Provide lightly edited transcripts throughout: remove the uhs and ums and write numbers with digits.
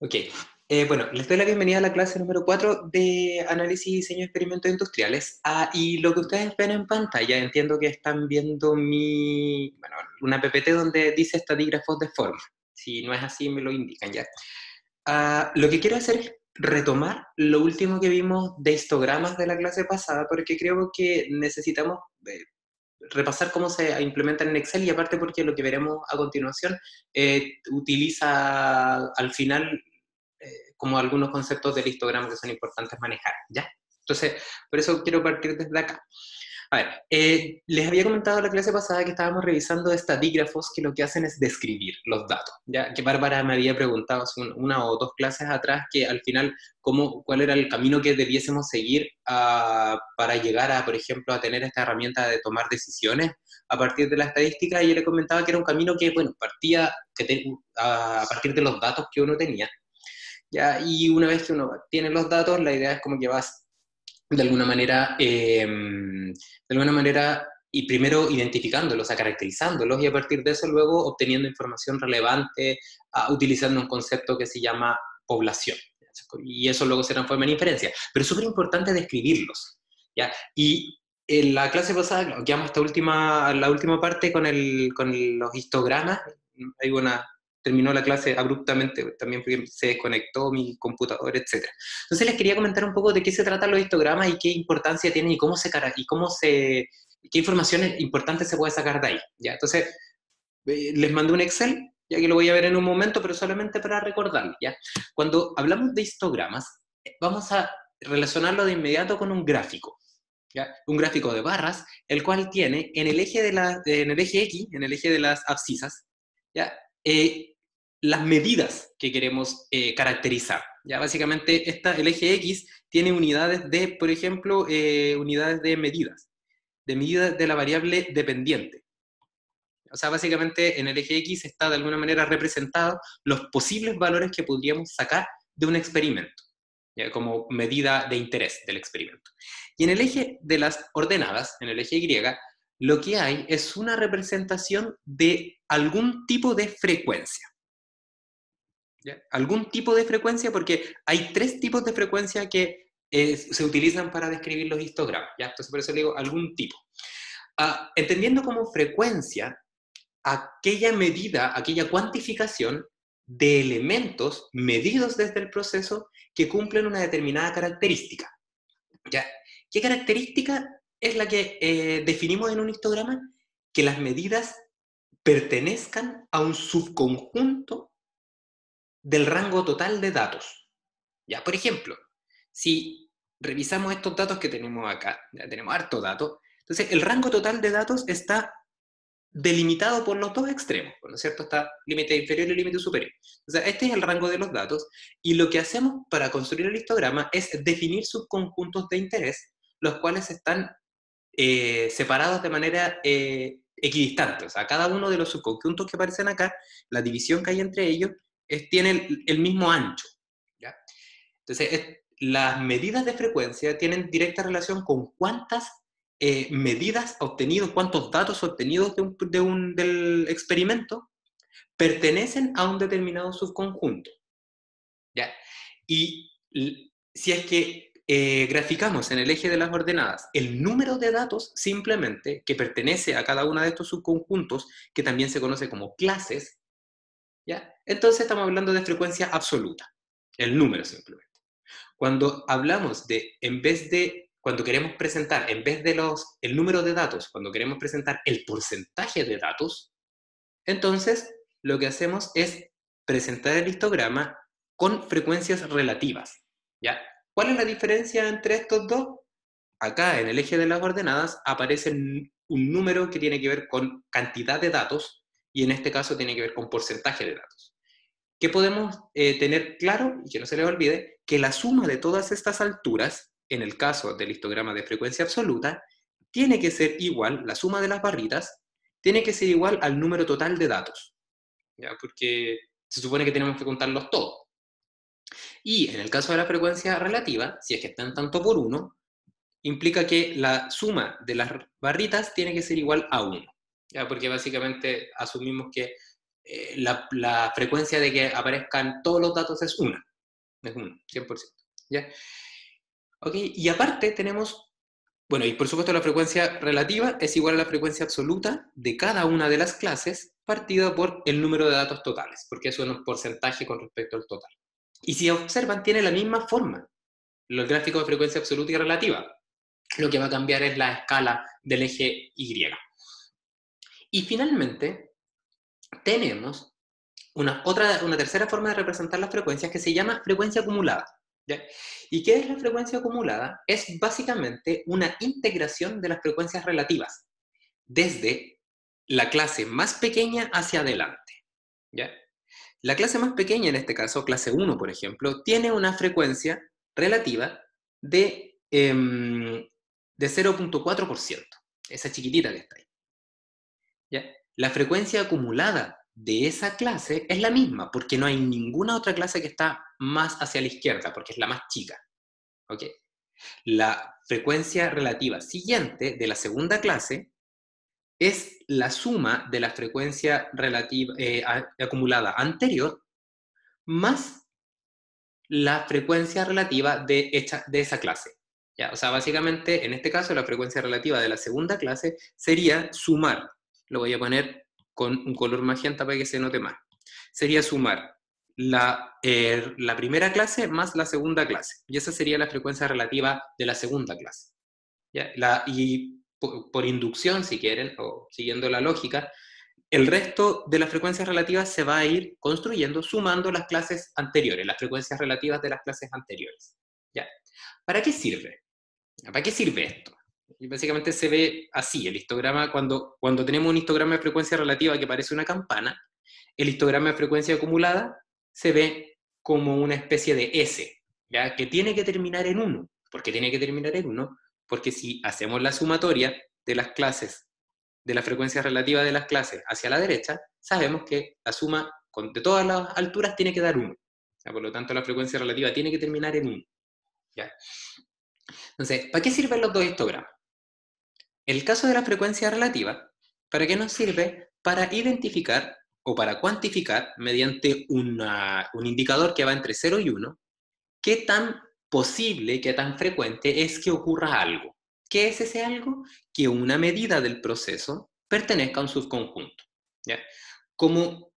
Ok. Bueno, les doy la bienvenida a la clase número 4 de Análisis y Diseño de Experimentos Industriales. Y lo que ustedes ven en pantalla, entiendo que están viendo una PPT donde dice estadígrafos de forma. Si no es así, me lo indican ya. Lo que quiero hacer es retomar lo último que vimos de histogramas de la clase pasada, porque creo que necesitamos repasar cómo se implementan en Excel, y aparte porque lo que veremos a continuación utiliza al final como algunos conceptos del histograma que son importantes manejar, ¿ya? Entonces, por eso quiero partir desde acá. A ver, les había comentado la clase pasada que estábamos revisando estadígrafos que lo que hacen es describir los datos, ya que Bárbara me había preguntado hace una o dos clases atrás que al final cuál era el camino que debiésemos seguir para llegar a, por ejemplo, a tener esta herramienta de tomar decisiones a partir de la estadística, y yo le comentaba que era un camino que, bueno, partía a partir de los datos que uno tenía, ¿ya? Y una vez que uno tiene los datos, la idea es como que vas de alguna manera, y primero identificándolos, o sea, caracterizándolos, y a partir de eso luego obteniendo información relevante, utilizando un concepto que se llama población. Y eso luego se transforma en inferencia. Pero es súper importante describirlos, ¿ya? Y en la clase pasada, quedamos hasta la última parte con los histogramas. Hay terminó la clase abruptamente, también porque se desconectó mi computador, etc. Entonces les quería comentar un poco de qué se tratan los histogramas y qué importancia tienen qué información importante se puede sacar de ahí, ¿ya? Entonces, les mandé un Excel, ya que lo voy a ver en un momento, pero solamente para recordarlo, ¿ya? Cuando hablamos de histogramas, vamos a relacionarlo de inmediato con un gráfico, ¿ya? Un gráfico de barras, el cual tiene en el eje en el eje X, en el eje de las abscisas, ¿ya? Las medidas que queremos caracterizar. ¿Ya? Básicamente, el eje X tiene unidades de, por ejemplo, unidades de medidas de la variable dependiente. O sea, básicamente en el eje X está de alguna manera representado los posibles valores que podríamos sacar de un experimento, ¿ya? Como medida de interés del experimento. Y en el eje de las ordenadas, en el eje Y, lo que hay es una representación de algún tipo de frecuencia. ¿Ya? Algún tipo de frecuencia, porque hay tres tipos de frecuencia que se utilizan para describir los histogramas, ¿ya? Entonces por eso le digo algún tipo. Entendiendo como frecuencia aquella medida, aquella cuantificación de elementos medidos desde el proceso que cumplen una determinada característica, ¿ya? ¿Qué característica es la que definimos en un histograma? Que las medidas pertenezcan a un subconjunto del rango total de datos. ¿Ya? Por ejemplo, si revisamos estos datos que tenemos acá, ya tenemos harto datos, entonces el rango total de datos está delimitado por los dos extremos, ¿no es cierto? Está límite inferior y límite superior. O sea, este es el rango de los datos, y lo que hacemos para construir el histograma es definir subconjuntos de interés, los cuales están separados de manera equidistante. O sea, cada uno de los subconjuntos que aparecen acá, la división que hay entre ellos, tiene el mismo ancho, ¿ya? Entonces, las medidas de frecuencia tienen directa relación con cuántas medidas obtenidas, cuántos datos obtenidos del experimento pertenecen a un determinado subconjunto, ¿ya? Y si es que graficamos en el eje de las ordenadas el número de datos simplemente que pertenece a cada uno de estos subconjuntos, que también se conoce como clases, ¿ya? Entonces estamos hablando de frecuencia absoluta, el número simplemente. Cuando hablamos cuando queremos presentar, en vez de el número de datos, cuando queremos presentar el porcentaje de datos, entonces lo que hacemos es presentar el histograma con frecuencias relativas, ¿ya? ¿Cuál es la diferencia entre estos dos? Acá en el eje de las ordenadas aparece un número que tiene que ver con cantidad de datos, y en este caso tiene que ver con porcentaje de datos. ¿Qué podemos tener claro? Y que no se les olvide, que la suma de todas estas alturas, en el caso del histograma de frecuencia absoluta, tiene que ser igual, la suma de las barritas, tiene que ser igual al número total de datos, ¿ya? Porque se supone que tenemos que contarlos todos. Y en el caso de la frecuencia relativa, si es que están tanto por 1, implica que la suma de las barritas tiene que ser igual a 1, ¿ya? Porque básicamente asumimos que la frecuencia de que aparezcan todos los datos es 1, 100%. ¿Ya? ¿Ok? Y aparte tenemos, bueno, y por supuesto la frecuencia relativa es igual a la frecuencia absoluta de cada una de las clases partida por el número de datos totales, porque eso es un porcentaje con respecto al total. Y si observan, tiene la misma forma, los gráficos de frecuencia absoluta y relativa. Lo que va a cambiar es la escala del eje Y. Y finalmente, tenemos una tercera forma de representar las frecuencias que se llama frecuencia acumulada. ¿Ya? ¿Y qué es la frecuencia acumulada? Es básicamente una integración de las frecuencias relativas, desde la clase más pequeña hacia adelante. ¿Ya? La clase más pequeña, en este caso, clase 1, por ejemplo, tiene una frecuencia relativa de 0,4%, esa chiquitita que está ahí. ¿Ya? La frecuencia acumulada de esa clase es la misma, porque no hay ninguna otra clase que está más hacia la izquierda, porque es la más chica. ¿Ok? La frecuencia relativa siguiente de la segunda clase es la suma de la frecuencia relativa, acumulada anterior más la frecuencia relativa de esa clase. ¿Ya? O sea, básicamente, en este caso, la frecuencia relativa de la segunda clase sería sumar. Lo voy a poner con un color magenta para que se note más. Sería sumar la primera clase más la segunda clase. Y esa sería la frecuencia relativa de la segunda clase. ¿Ya? Y por inducción, si quieren, o siguiendo la lógica, el resto de las frecuencias relativas se va a ir construyendo sumando las clases anteriores, las frecuencias relativas de las clases anteriores. ¿Ya? ¿Para qué sirve? ¿Para qué sirve esto? Y básicamente se ve así, el histograma, cuando tenemos un histograma de frecuencia relativa que parece una campana, el histograma de frecuencia acumulada se ve como una especie de S, ¿ya? Que tiene que terminar en 1. ¿Por qué tiene que terminar en 1? Porque si hacemos la sumatoria de las clases, de la frecuencia relativa de las clases hacia la derecha, sabemos que la suma de todas las alturas tiene que dar 1. Por lo tanto, la frecuencia relativa tiene que terminar en 1. ¿Ya? Entonces, ¿para qué sirven los dos histogramas? El caso de la frecuencia relativa, ¿para qué nos sirve? Para identificar o para cuantificar mediante un indicador que va entre 0 y 1, qué tan posible, qué tan frecuente es que ocurra algo. ¿Qué es ese algo? Que una medida del proceso pertenezca a un subconjunto. ¿Ya? Como,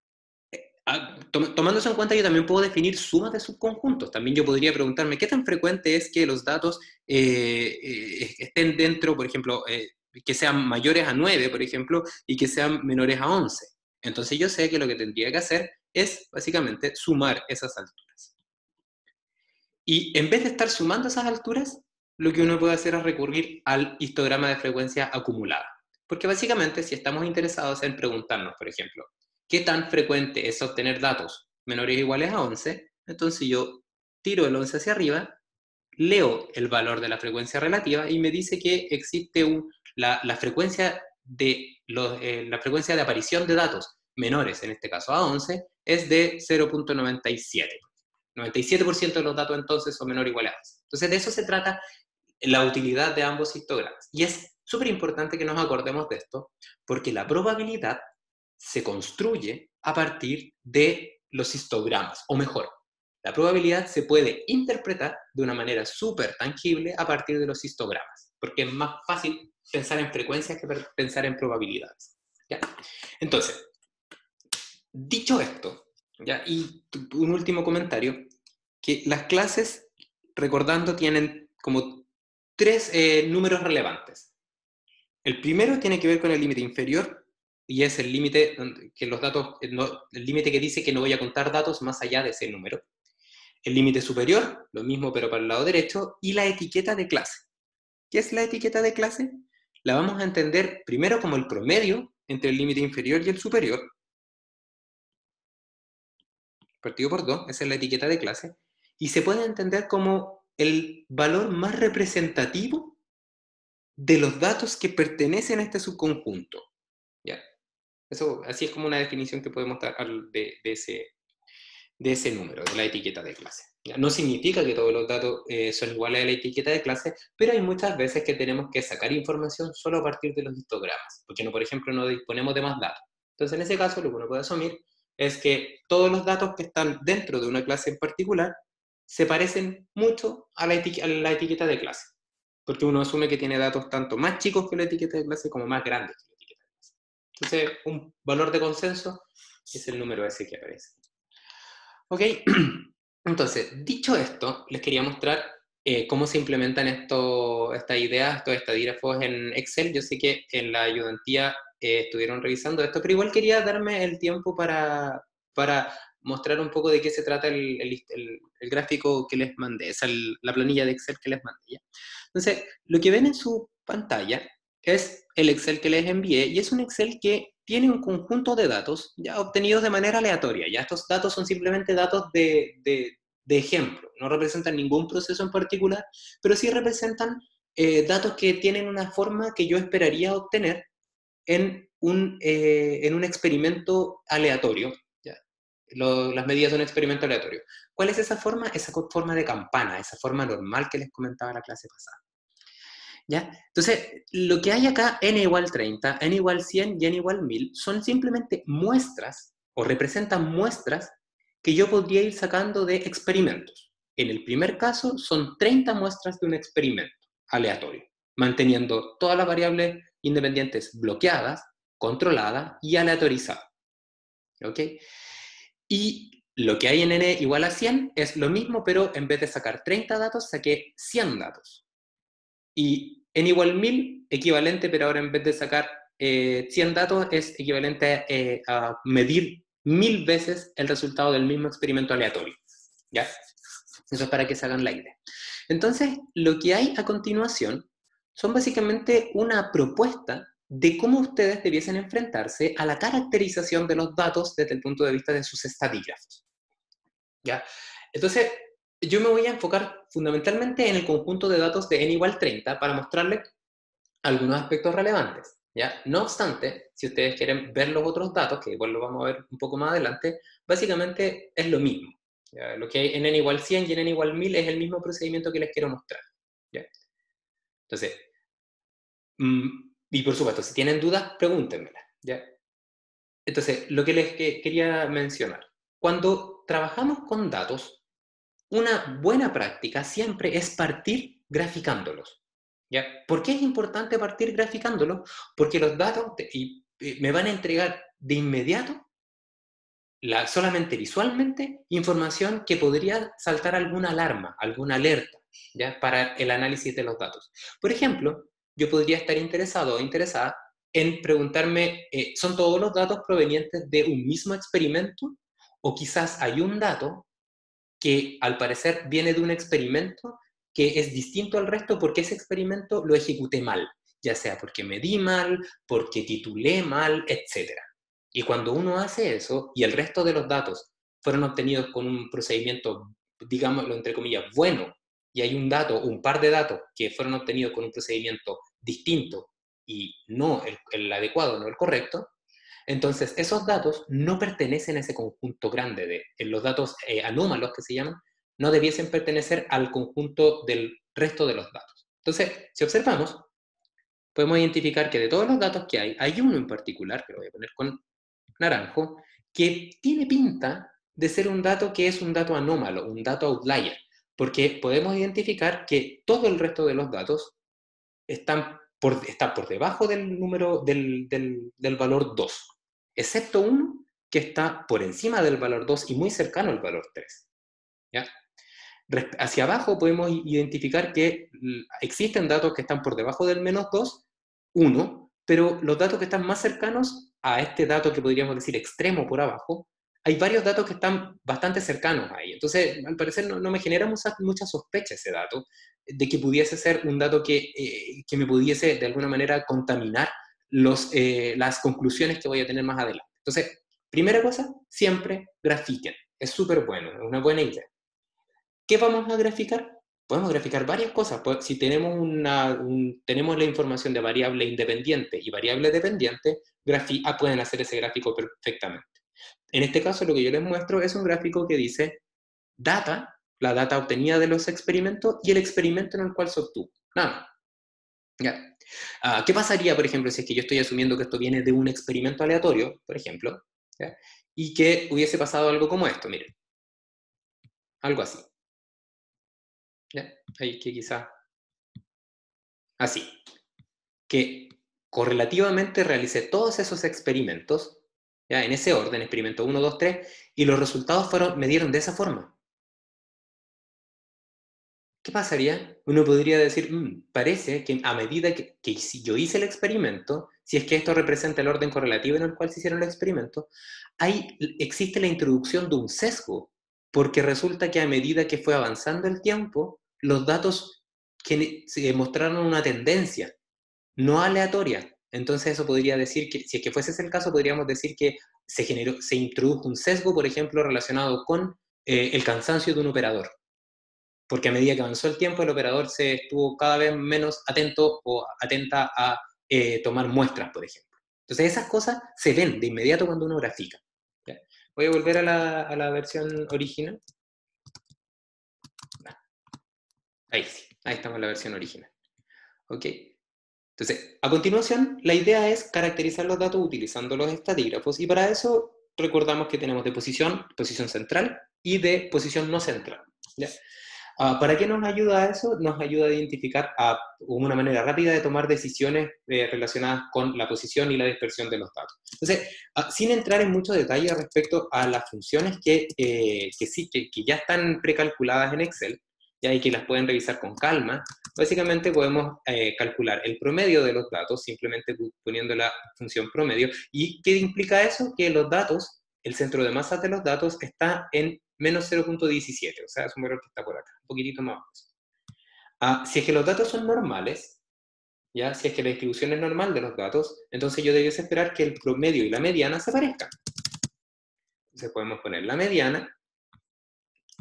tomando eso en cuenta, yo también puedo definir sumas de subconjuntos. También yo podría preguntarme qué tan frecuente es que los datos estén dentro, por ejemplo, que sean mayores a 9, por ejemplo, y que sean menores a 11. Entonces yo sé que lo que tendría que hacer es básicamente sumar esas alturas. Y en vez de estar sumando esas alturas, lo que uno puede hacer es recurrir al histograma de frecuencia acumulada. Porque básicamente si estamos interesados en preguntarnos, por ejemplo, ¿qué tan frecuente es obtener datos menores o iguales a 11? Entonces yo tiro el 11 hacia arriba, leo el valor de la frecuencia relativa y me dice que existe la frecuencia la frecuencia de aparición de datos menores, en este caso a 11, es de 0,97. 97% de los datos entonces son menor o igual a 11. Entonces de eso se trata la utilidad de ambos histogramas. Y es súper importante que nos acordemos de esto, porque la probabilidad se construye a partir de los histogramas, o mejor, la probabilidad se puede interpretar de una manera súper tangible a partir de los histogramas, porque es más fácil pensar en frecuencias que pensar en probabilidades. ¿Ya? Entonces, dicho esto, ¿ya? Y un último comentario, que las clases, recordando, tienen como tres números relevantes. El primero tiene que ver con el límite inferior, y es el límite que los datos, el límite que dice que no voy a contar datos más allá de ese número. El límite superior, lo mismo pero para el lado derecho, y la etiqueta de clase. ¿Qué es la etiqueta de clase? La vamos a entender primero como el promedio entre el límite inferior y el superior, partido por 2, esa es la etiqueta de clase, y se puede entender como el valor más representativo de los datos que pertenecen a este subconjunto. ¿Ya? Eso, así es como una definición que podemos dar de ese número, de la etiqueta de clase. ¿Ya? No significa que todos los datos son iguales a la etiqueta de clase, pero hay muchas veces que tenemos que sacar información solo a partir de los histogramas, porque, no, por ejemplo, no disponemos de más datos. Entonces, en ese caso, lo que uno puede asumir es que todos los datos que están dentro de una clase en particular se parecen mucho a la etiqueta de clase, porque uno asume que tiene datos tanto más chicos que la etiqueta de clase como más grandes que la etiqueta de clase. Entonces, un valor de consenso es el número ese que aparece. ¿Ok? Entonces, dicho esto, les quería mostrar cómo se implementan estas ideas, estos estadígrafos en Excel. Yo sé que en la ayudantía estuvieron revisando esto, pero igual quería darme el tiempo para mostrar un poco de qué se trata el gráfico que les mandé, esa, la planilla de Excel que les mandé. ¿Ya? Entonces, lo que ven en su pantalla es el Excel que les envié, y es un Excel que tiene un conjunto de datos ya obtenidos de manera aleatoria. Ya estos datos son simplemente datos de ejemplo, no representan ningún proceso en particular, pero sí representan datos que tienen una forma que yo esperaría obtener en un experimento aleatorio. ¿Ya? Las medidas de un experimento aleatorio. ¿Cuál es esa forma? Esa forma de campana, esa forma normal que les comentaba la clase pasada. ¿Ya? Entonces, lo que hay acá, n igual 30, n igual 100 y n igual 1000, son simplemente muestras o representan muestras que yo podría ir sacando de experimentos. En el primer caso, son 30 muestras de un experimento aleatorio, manteniendo todas las variables independientes bloqueadas, controladas y aleatorizadas. ¿Ok? Y lo que hay en n igual a 100 es lo mismo, pero en vez de sacar 30 datos, saqué 100 datos. Y n igual 1000, equivalente, pero ahora en vez de sacar 100 datos, es equivalente a medir 1000 veces el resultado del mismo experimento aleatorio. ¿Ya? Eso es para que se hagan la idea. Entonces, lo que hay a continuación son básicamente una propuesta de cómo ustedes debiesen enfrentarse a la caracterización de los datos desde el punto de vista de sus estadígrafos. ¿Ya? Entonces, yo me voy a enfocar fundamentalmente en el conjunto de datos de n igual 30 para mostrarles algunos aspectos relevantes. ¿Ya? No obstante, si ustedes quieren ver los otros datos, que igual lo vamos a ver un poco más adelante, básicamente es lo mismo. ¿Ya? Lo que hay en n igual 100 y en n igual 1000 es el mismo procedimiento que les quiero mostrar. ¿Ya? Entonces, y por supuesto, si tienen dudas, pregúntenmela. ¿Ya? Entonces, lo que les quería mencionar. Cuando trabajamos con datos, una buena práctica siempre es partir graficándolos. ¿Ya? ¿Por qué es importante partir graficándolos? Porque los datos me van a entregar de inmediato, solamente visualmente, información que podría saltar alguna alarma, alguna alerta, ¿ya? Para el análisis de los datos. Por ejemplo, yo podría estar interesado o interesada en preguntarme, ¿son todos los datos provenientes de un mismo experimento? O quizás hay un dato que al parecer viene de un experimento que es distinto al resto porque ese experimento lo ejecuté mal, ya sea porque medí mal, porque titulé mal, etc. Y cuando uno hace eso y el resto de los datos fueron obtenidos con un procedimiento, digámoslo entre comillas, bueno, y hay un dato, un par de datos que fueron obtenidos con un procedimiento distinto y no el adecuado, no el correcto, entonces, esos datos no pertenecen a ese conjunto grande los datos anómalos que se llaman, no debiesen pertenecer al conjunto del resto de los datos. Entonces, si observamos, podemos identificar que de todos los datos que hay uno en particular, que lo voy a poner con naranjo, que tiene pinta de ser un dato que es un dato anómalo, un dato outlier, porque podemos identificar que todo el resto de los datos está por debajo del número del valor 2, excepto uno que está por encima del valor 2 y muy cercano al valor 3. ¿Ya? Hacia abajo podemos identificar que existen datos que están por debajo del menos 2, 1, pero los datos que están más cercanos a este dato que podríamos decir extremo por abajo, hay varios datos que están bastante cercanos ahí. Entonces, al parecer no me genera mucha sospecha ese dato, de que pudiese ser un dato que me pudiese de alguna manera contaminar las conclusiones que voy a tener más adelante. Entonces, primera cosa, siempre grafiquen. Es súper bueno, es una buena idea. ¿Qué vamos a graficar? Podemos graficar varias cosas. Si tenemos, tenemos la información de variable independiente y variable dependiente, pueden hacer ese gráfico perfectamente. En este caso, lo que yo les muestro es un gráfico que dice data, la data obtenida de los experimentos y el experimento en el cual se obtuvo. Nada. ¿Ya? ¿Qué pasaría, por ejemplo, si es que yo estoy asumiendo que esto viene de un experimento aleatorio, por ejemplo? ¿Ya? y que hubiese pasado algo como esto, miren. Algo así. ¿Ya? Ahí que quizá así. Que correlativamente realicé todos esos experimentos, ¿ya? En ese orden, experimento 1, 2, 3, y los resultados me dieron de esa forma. ¿Qué pasaría? Uno podría decir, parece que a medida que si yo hice el experimento, si es que esto representa el orden correlativo en el cual se hicieron los experimentos, existe la introducción de un sesgo, porque resulta que a medida que fue avanzando el tiempo, los datos se mostraron una tendencia, no aleatoria. Entonces eso podría decir que, si es que fuese ese el caso, podríamos decir que se introdujo un sesgo, por ejemplo, relacionado con el cansancio de un operador. Porque a medida que avanzó el tiempo, el operador se estuvo cada vez menos atento o atenta a tomar muestras, por ejemplo. Entonces esas cosas se ven de inmediato cuando uno grafica. ¿Ya? Voy a volver a la versión original. Ahí sí, ahí estamos en la versión original. ¿Ok? Entonces, a continuación, la idea es caracterizar los datos utilizando los estadígrafos, y para eso recordamos que tenemos de posición central, y de posición no central. ¿Ya? ¿Para qué nos ayuda eso? Nos ayuda a identificar una manera rápida de tomar decisiones relacionadas con la posición y la dispersión de los datos. Entonces, sin entrar en mucho detalle respecto a las funciones que ya están precalculadas en Excel, ya, y que las pueden revisar con calma, básicamente podemos calcular el promedio de los datos simplemente poniendo la función promedio. ¿Y qué implica eso? Que los datos, el centro de masas de los datos está en menos 0.17, o sea, es un valor que está por acá, un poquitito más bajo. Si es que los datos son normales, ¿ya? Si es que la distribución es normal de los datos, entonces yo debiese esperar que el promedio y la mediana se parezcan. Entonces podemos poner la mediana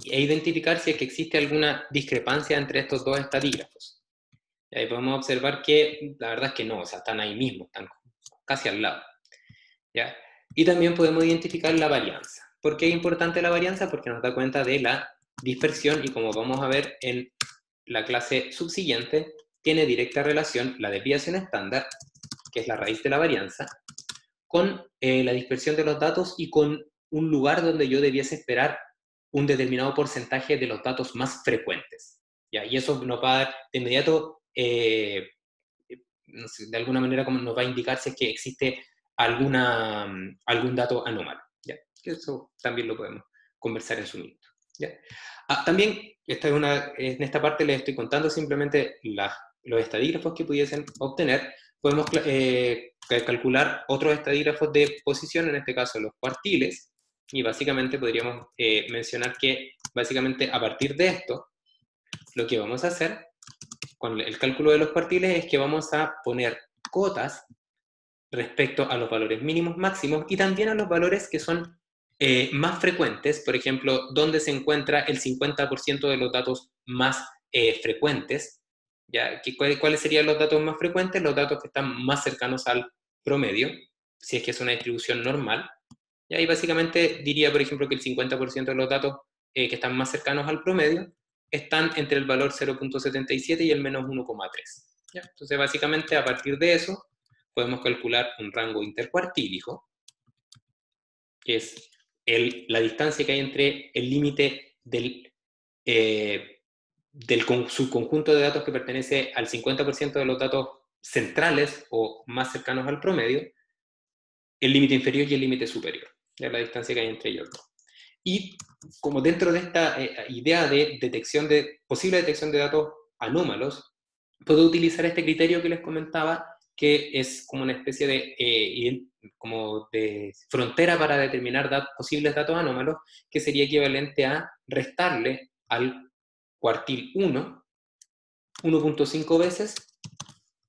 e identificar si es que existe alguna discrepancia entre estos dos estadígrafos. Y ahí podemos observar que la verdad es que no, o sea, están ahí mismo, están casi al lado. ¿Ya? Y también podemos identificar la varianza. ¿Por qué es importante la varianza? Porque nos da cuenta de la dispersión, y como vamos a ver en la clase subsiguiente, tiene directa relación la desviación estándar, que es la raíz de la varianza, con la dispersión de los datos y con un lugar donde yo debiese esperar un determinado porcentaje de los datos más frecuentes. ¿Ya? Y eso nos va a dar de inmediato, no sé, de alguna manera como nos va a indicar si es que existe algún dato anómalo. ¿Ya? Eso también lo podemos conversar en su minuto. ¿Ya? También, en esta parte les estoy contando simplemente los estadígrafos que pudiesen obtener. Podemos calcular otros estadígrafos de posición, en este caso los cuartiles, y básicamente podríamos mencionar que básicamente a partir de esto, lo que vamos a hacer con el cálculo de los cuartiles es que vamos a poner cotas respecto a los valores mínimos máximos y también a los valores que son más frecuentes, por ejemplo, donde se encuentra el 50% de los datos más frecuentes. ¿Ya? ¿Cuáles serían los datos más frecuentes? Los datos que están más cercanos al promedio, si es que es una distribución normal. ¿Ya? Y básicamente diría, por ejemplo, que el 50% de los datos que están más cercanos al promedio están entre el valor 0.77 y el menos 1,3. ¿Ya? Entonces, básicamente, a partir de eso, podemos calcular un rango intercuartílico, que es la distancia que hay entre el límite del subconjunto de datos que pertenece al 50% de los datos centrales o más cercanos al promedio, el límite inferior y el límite superior, ya la distancia que hay entre ellos dos. Y como dentro de esta idea de posible detección de datos anómalos, puedo utilizar este criterio que les comentaba, que es como una especie de frontera para determinar posibles datos anómalos, que sería equivalente a restarle al cuartil 1.5 veces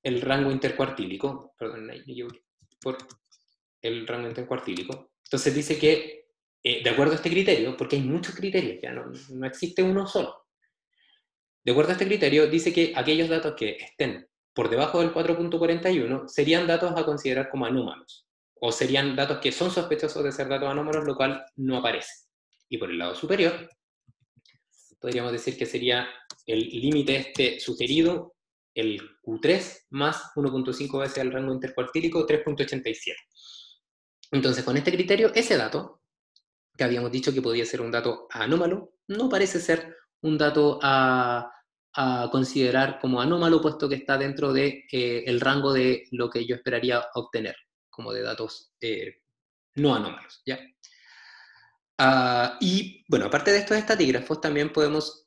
el rango intercuartílico, perdón, por el rango intercuartílico. Entonces dice que, de acuerdo a este criterio, porque hay muchos criterios, ya no existe uno solo, de acuerdo a este criterio, dice que aquellos datos que estén por debajo del 4.41 serían datos a considerar como anómalos, o serían datos que son sospechosos de ser datos anómalos, lo cual no aparece. Y por el lado superior, podríamos decir que sería el límite sugerido, el Q3 más 1.5 veces el rango intercuartílico, 3.87. Entonces, con este criterio, ese dato que habíamos dicho que podía ser un dato anómalo, no parece ser un dato a considerar como anómalo, puesto que está dentro de el rango de lo que yo esperaría obtener, como de datos no anómalos, ¿ya? Y bueno, aparte de estos estadígrafos, también podemos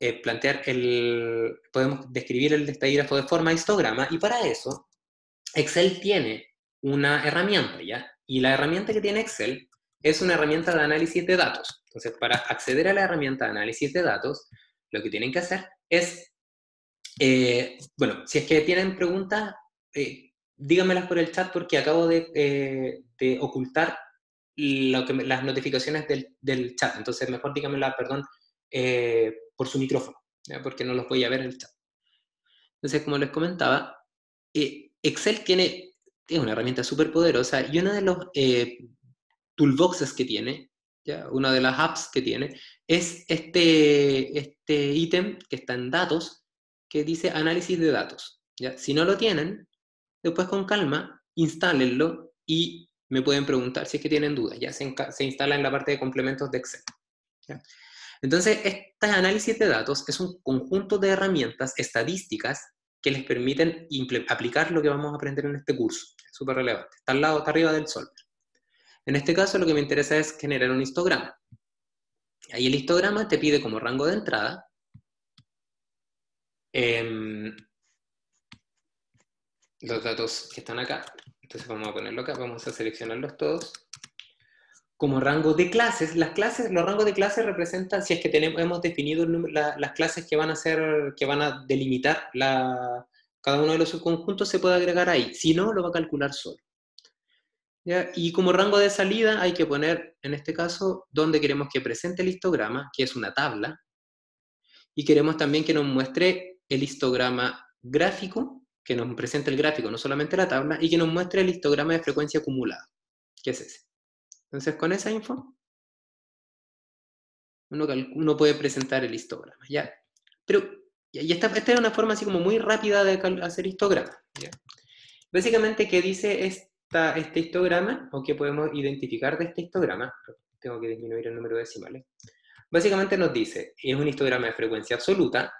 podemos describir el estadígrafo de forma histograma, y para eso Excel tiene una herramienta, ¿ya? Y la herramienta que tiene Excel es una herramienta de análisis de datos. Entonces, para acceder a la herramienta de análisis de datos, lo que tienen que hacer es, bueno, si es que tienen preguntas, díganmelas por el chat porque acabo de ocultar las notificaciones del chat. Entonces, mejor díganmela, perdón, por su micrófono, ¿ya? Porque no los voy a ver en el chat. Entonces, como les comentaba, Excel es una herramienta súper poderosa y uno de los toolboxes que tiene, ¿ya? Una de las apps que tiene, es este ítem que está en datos, que dice análisis de datos, ¿ya? Si no lo tienen, después con calma, instálenlo y me pueden preguntar si es que tienen dudas. Ya se instala en la parte de complementos de Excel, ¿ya? Entonces, este análisis de datos es un conjunto de herramientas estadísticas que les permiten aplicar lo que vamos a aprender en este curso. Es súper relevante. Está al lado, está arriba del sol. En este caso, lo que me interesa es generar un histograma. Ahí el histograma te pide como rango de entrada los datos que están acá. Entonces vamos a ponerlo acá, vamos a seleccionarlos todos. Como rango de clases, los rangos de clases representan, si es que hemos definido las clases que van a delimitar cada uno de los subconjuntos, se puede agregar ahí. Si no, lo va a calcular solo, ¿ya? Y como rango de salida hay que poner, en este caso, donde queremos que presente el histograma, que es una tabla, y queremos también que nos muestre el histograma gráfico, que nos presente el gráfico, no solamente la tabla, y que nos muestre el histograma de frecuencia acumulada, que es ese. Entonces, con esa info, uno puede presentar el histograma, ¿ya? Pero, y esta es una forma así como muy rápida de hacer histogramas, ¿ya? Básicamente, ¿qué dice este histograma? ¿O qué podemos identificar de este histograma? Tengo que disminuir el número de decimales. Básicamente nos dice, es un histograma de frecuencia absoluta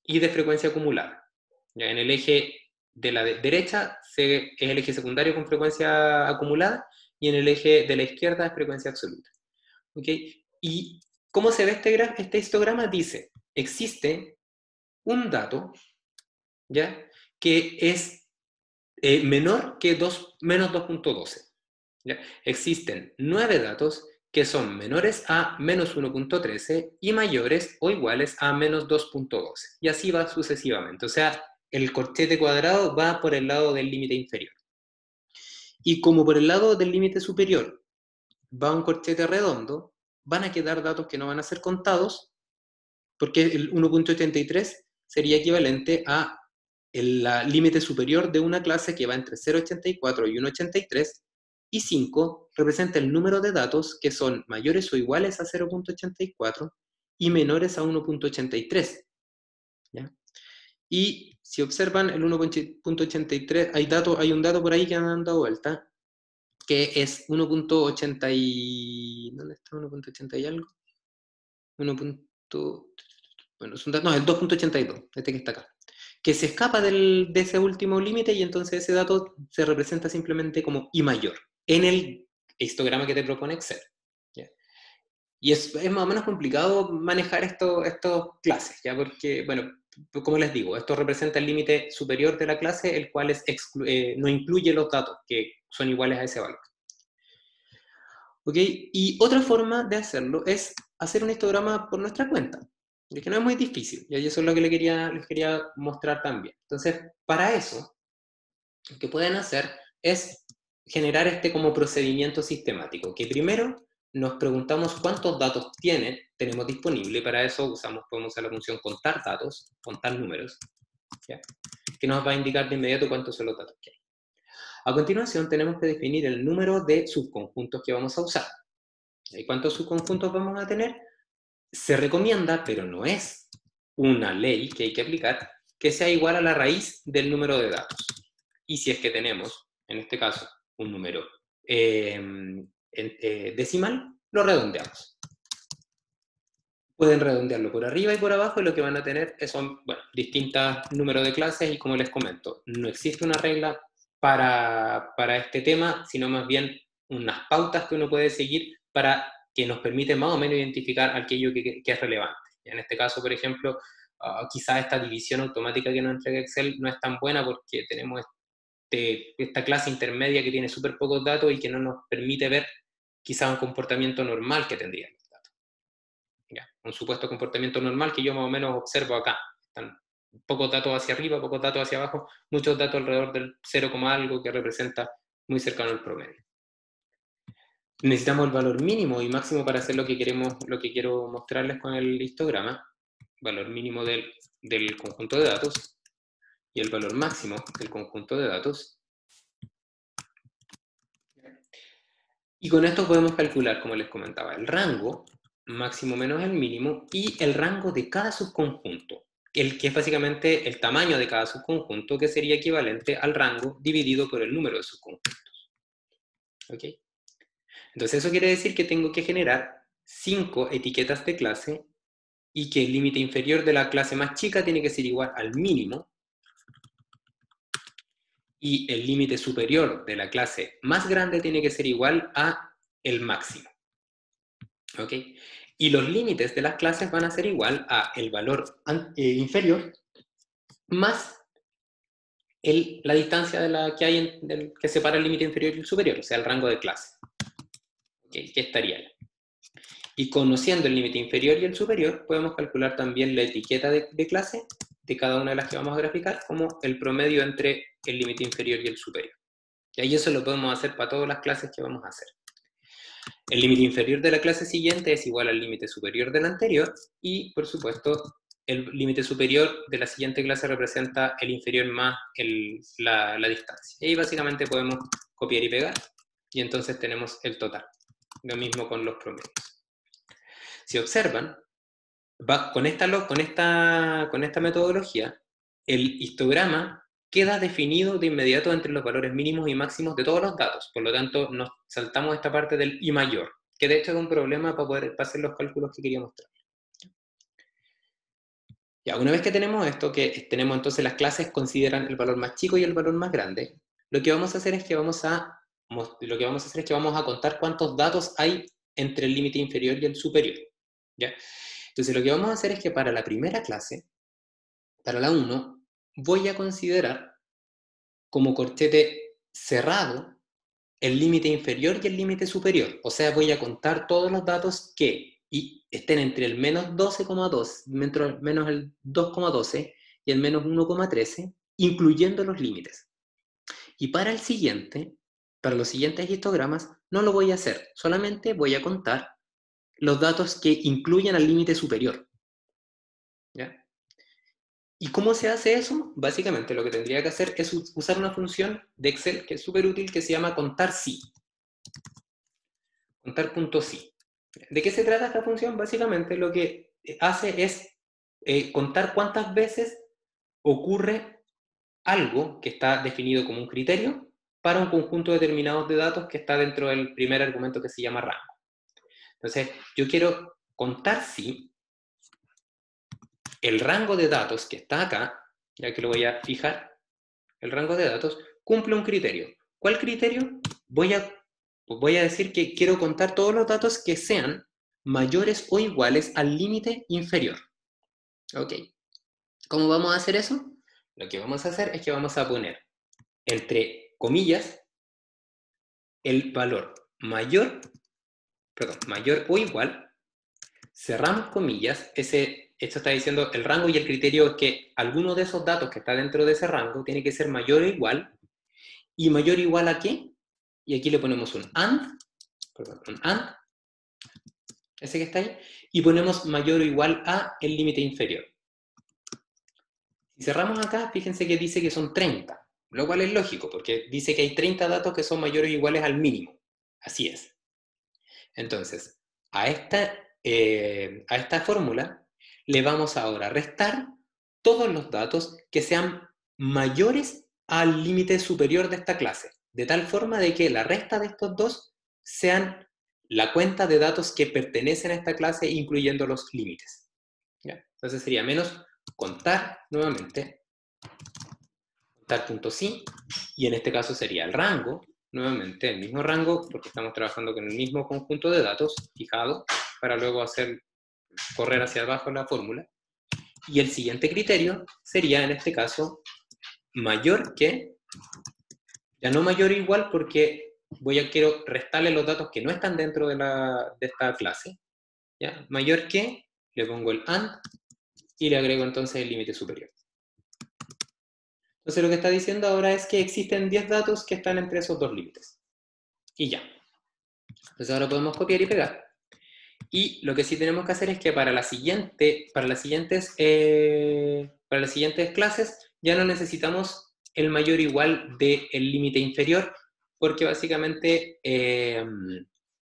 y de frecuencia acumulada. ¿Ya? En el eje de la derecha es el eje secundario con frecuencia acumulada, y en el eje de la izquierda es frecuencia absoluta. ¿Ok? ¿Y cómo se ve este histograma? Dice, existe un dato, ¿ya? Que es menor que menos 2.12. ¿Ya? Existen 9 datos que son menores a menos 1.13 y mayores o iguales a menos 2.12. Y así va sucesivamente. O sea, el corchete cuadrado va por el lado del límite inferior. Y como por el lado del límite superior va un corchete redondo, van a quedar datos que no van a ser contados, porque el 1.83 sería equivalente a el límite superior de una clase que va entre 0.84 y 1.83, y 5 representa el número de datos que son mayores o iguales a 0.84 y menores a 1.83. ¿Ya? Y si observan el 1.83, hay un dato por ahí que han dado vuelta, que es 1.80 y... ¿Dónde está 1.80 y algo? 1. Bueno, es un dato, no, el 2.82, este que está acá, que se escapa de ese último límite, y entonces ese dato se representa simplemente como I mayor en el histograma que te propone Excel. ¿Ya? Y es más o menos complicado manejar estos clases, ¿ya? Porque, bueno, como les digo, esto representa el límite superior de la clase, el cual no incluye los datos que son iguales a ese valor. ¿Ok? Y otra forma de hacerlo es hacer un histograma por nuestra cuenta, que no es muy difícil, y eso es lo que les quería mostrar también. Entonces, para eso, lo que pueden hacer es generar este como procedimiento sistemático, que primero nos preguntamos cuántos datos tenemos disponible, y para eso podemos usar la función contar datos, contar números, ¿ya? Que nos va a indicar de inmediato cuántos son los datos que hay. A continuación, tenemos que definir el número de subconjuntos que vamos a usar. ¿Y cuántos subconjuntos vamos a tener? Se recomienda, pero no es una ley que hay que aplicar, que sea igual a la raíz del número de datos. Y si es que tenemos, en este caso, un número decimal, lo redondeamos. Pueden redondearlo por arriba y por abajo, y lo que van a tener son, bueno, distintos números de clases, y como les comento, no existe una regla para este tema, sino más bien unas pautas que uno puede seguir para que nos permite más o menos identificar aquello que es relevante. En este caso, por ejemplo, quizás esta división automática que nos entrega Excel no es tan buena porque tenemos esta clase intermedia que tiene súper pocos datos y que no nos permite ver quizás un comportamiento normal que tendría. Ya, un supuesto comportamiento normal que yo más o menos observo acá. Están pocos datos hacia arriba, pocos datos hacia abajo, muchos datos alrededor del 0, algo que representa muy cercano al promedio. Necesitamos el valor mínimo y máximo para hacer lo que queremos, lo que quiero mostrarles con el histograma. Valor mínimo del conjunto de datos y el valor máximo del conjunto de datos. Y con esto podemos calcular, como les comentaba, el rango máximo menos el mínimo, y el rango de cada subconjunto, el que es básicamente el tamaño de cada subconjunto, que sería equivalente al rango dividido por el número de subconjuntos. ¿Ok? Entonces eso quiere decir que tengo que generar 5 etiquetas de clase, y que el límite inferior de la clase más chica tiene que ser igual al mínimo, y el límite superior de la clase más grande tiene que ser igual a el máximo. ¿Ok? Y los límites de las clases van a ser igual a el valor inferior más la distancia que hay que separa el límite inferior y el superior, o sea, el rango de clase. ¿Okay? ¿Qué estaría ahí? Y conociendo el límite inferior y el superior, podemos calcular también la etiqueta de clase de cada una de las que vamos a graficar, como el promedio entre el límite inferior y el superior. Y ahí eso lo podemos hacer para todas las clases que vamos a hacer. El límite inferior de la clase siguiente es igual al límite superior de la anterior, y por supuesto el límite superior de la siguiente clase representa el inferior más la distancia. Y ahí básicamente podemos copiar y pegar, y entonces tenemos el total. Lo mismo con los promedios. Si observan, con esta metodología, el histograma queda definido de inmediato entre los valores mínimos y máximos de todos los datos. Por lo tanto, nos saltamos esta parte del I mayor, que de hecho es un problema para hacer los cálculos que quería mostrar. Ya, una vez que tenemos esto, que tenemos entonces las clases consideran el valor más chico y el valor más grande, lo que vamos a hacer es que vamos a contar cuántos datos hay entre el límite inferior y el superior. ¿Ya? Entonces lo que vamos a hacer es que para la primera clase, para la 1, voy a considerar como corchete cerrado el límite inferior y el límite superior. O sea, voy a contar todos los datos que estén entre el menos 12,2, menos el 2,12 y el menos 1,13, incluyendo los límites. Y para los siguientes histogramas, no lo voy a hacer. Solamente voy a contar los datos que incluyan al límite superior. ¿Ya? ¿Y cómo se hace eso? Básicamente lo que tendría que hacer es usar una función de Excel que es súper útil, que se llama contar si. Contar.si. ¿De qué se trata esta función? Básicamente lo que hace es contar cuántas veces ocurre algo que está definido como un criterio para un conjunto determinado de datos que está dentro del primer argumento que se llama rango. Entonces, yo quiero contar si el rango de datos que está acá, ya que lo voy a fijar, el rango de datos cumple un criterio. ¿Cuál criterio? Voy a decir que quiero contar todos los datos que sean mayores o iguales al límite inferior. ¿Ok? ¿Cómo vamos a hacer eso? Lo que vamos a hacer es que vamos a poner entre comillas el valor mayor o igual, cerramos comillas, esto está diciendo el rango y el criterio es que alguno de esos datos que está dentro de ese rango tiene que ser mayor o igual, y mayor o igual a qué, y aquí le ponemos un AND, ese que está ahí, y ponemos mayor o igual a el límite inferior. Si cerramos acá, fíjense que dice que son 30, lo cual es lógico, porque dice que hay 30 datos que son mayores o iguales al mínimo. Así es. Entonces, a esta fórmula le vamos ahora a restar todos los datos que sean mayores al límite superior de esta clase, de tal forma de que la resta de estos dos sean la cuenta de datos que pertenecen a esta clase, incluyendo los límites. ¿Ya? Entonces sería menos contar nuevamente, contar.sí, y en este caso sería el rango, nuevamente el mismo rango, porque estamos trabajando con el mismo conjunto de datos fijado, para luego hacer correr hacia abajo la fórmula. Y el siguiente criterio sería, en este caso, mayor que, ya no mayor o igual, porque quiero restarle los datos que no están dentro de esta clase. ¿Ya? Mayor que, le pongo el AND, y le agrego entonces el límite superior. Entonces lo que está diciendo ahora es que existen 10 datos que están entre esos dos límites. Y ya. Entonces ahora podemos copiar y pegar. Y lo que sí tenemos que hacer es que para las siguientes clases ya no necesitamos el mayor o igual del límite inferior, porque básicamente,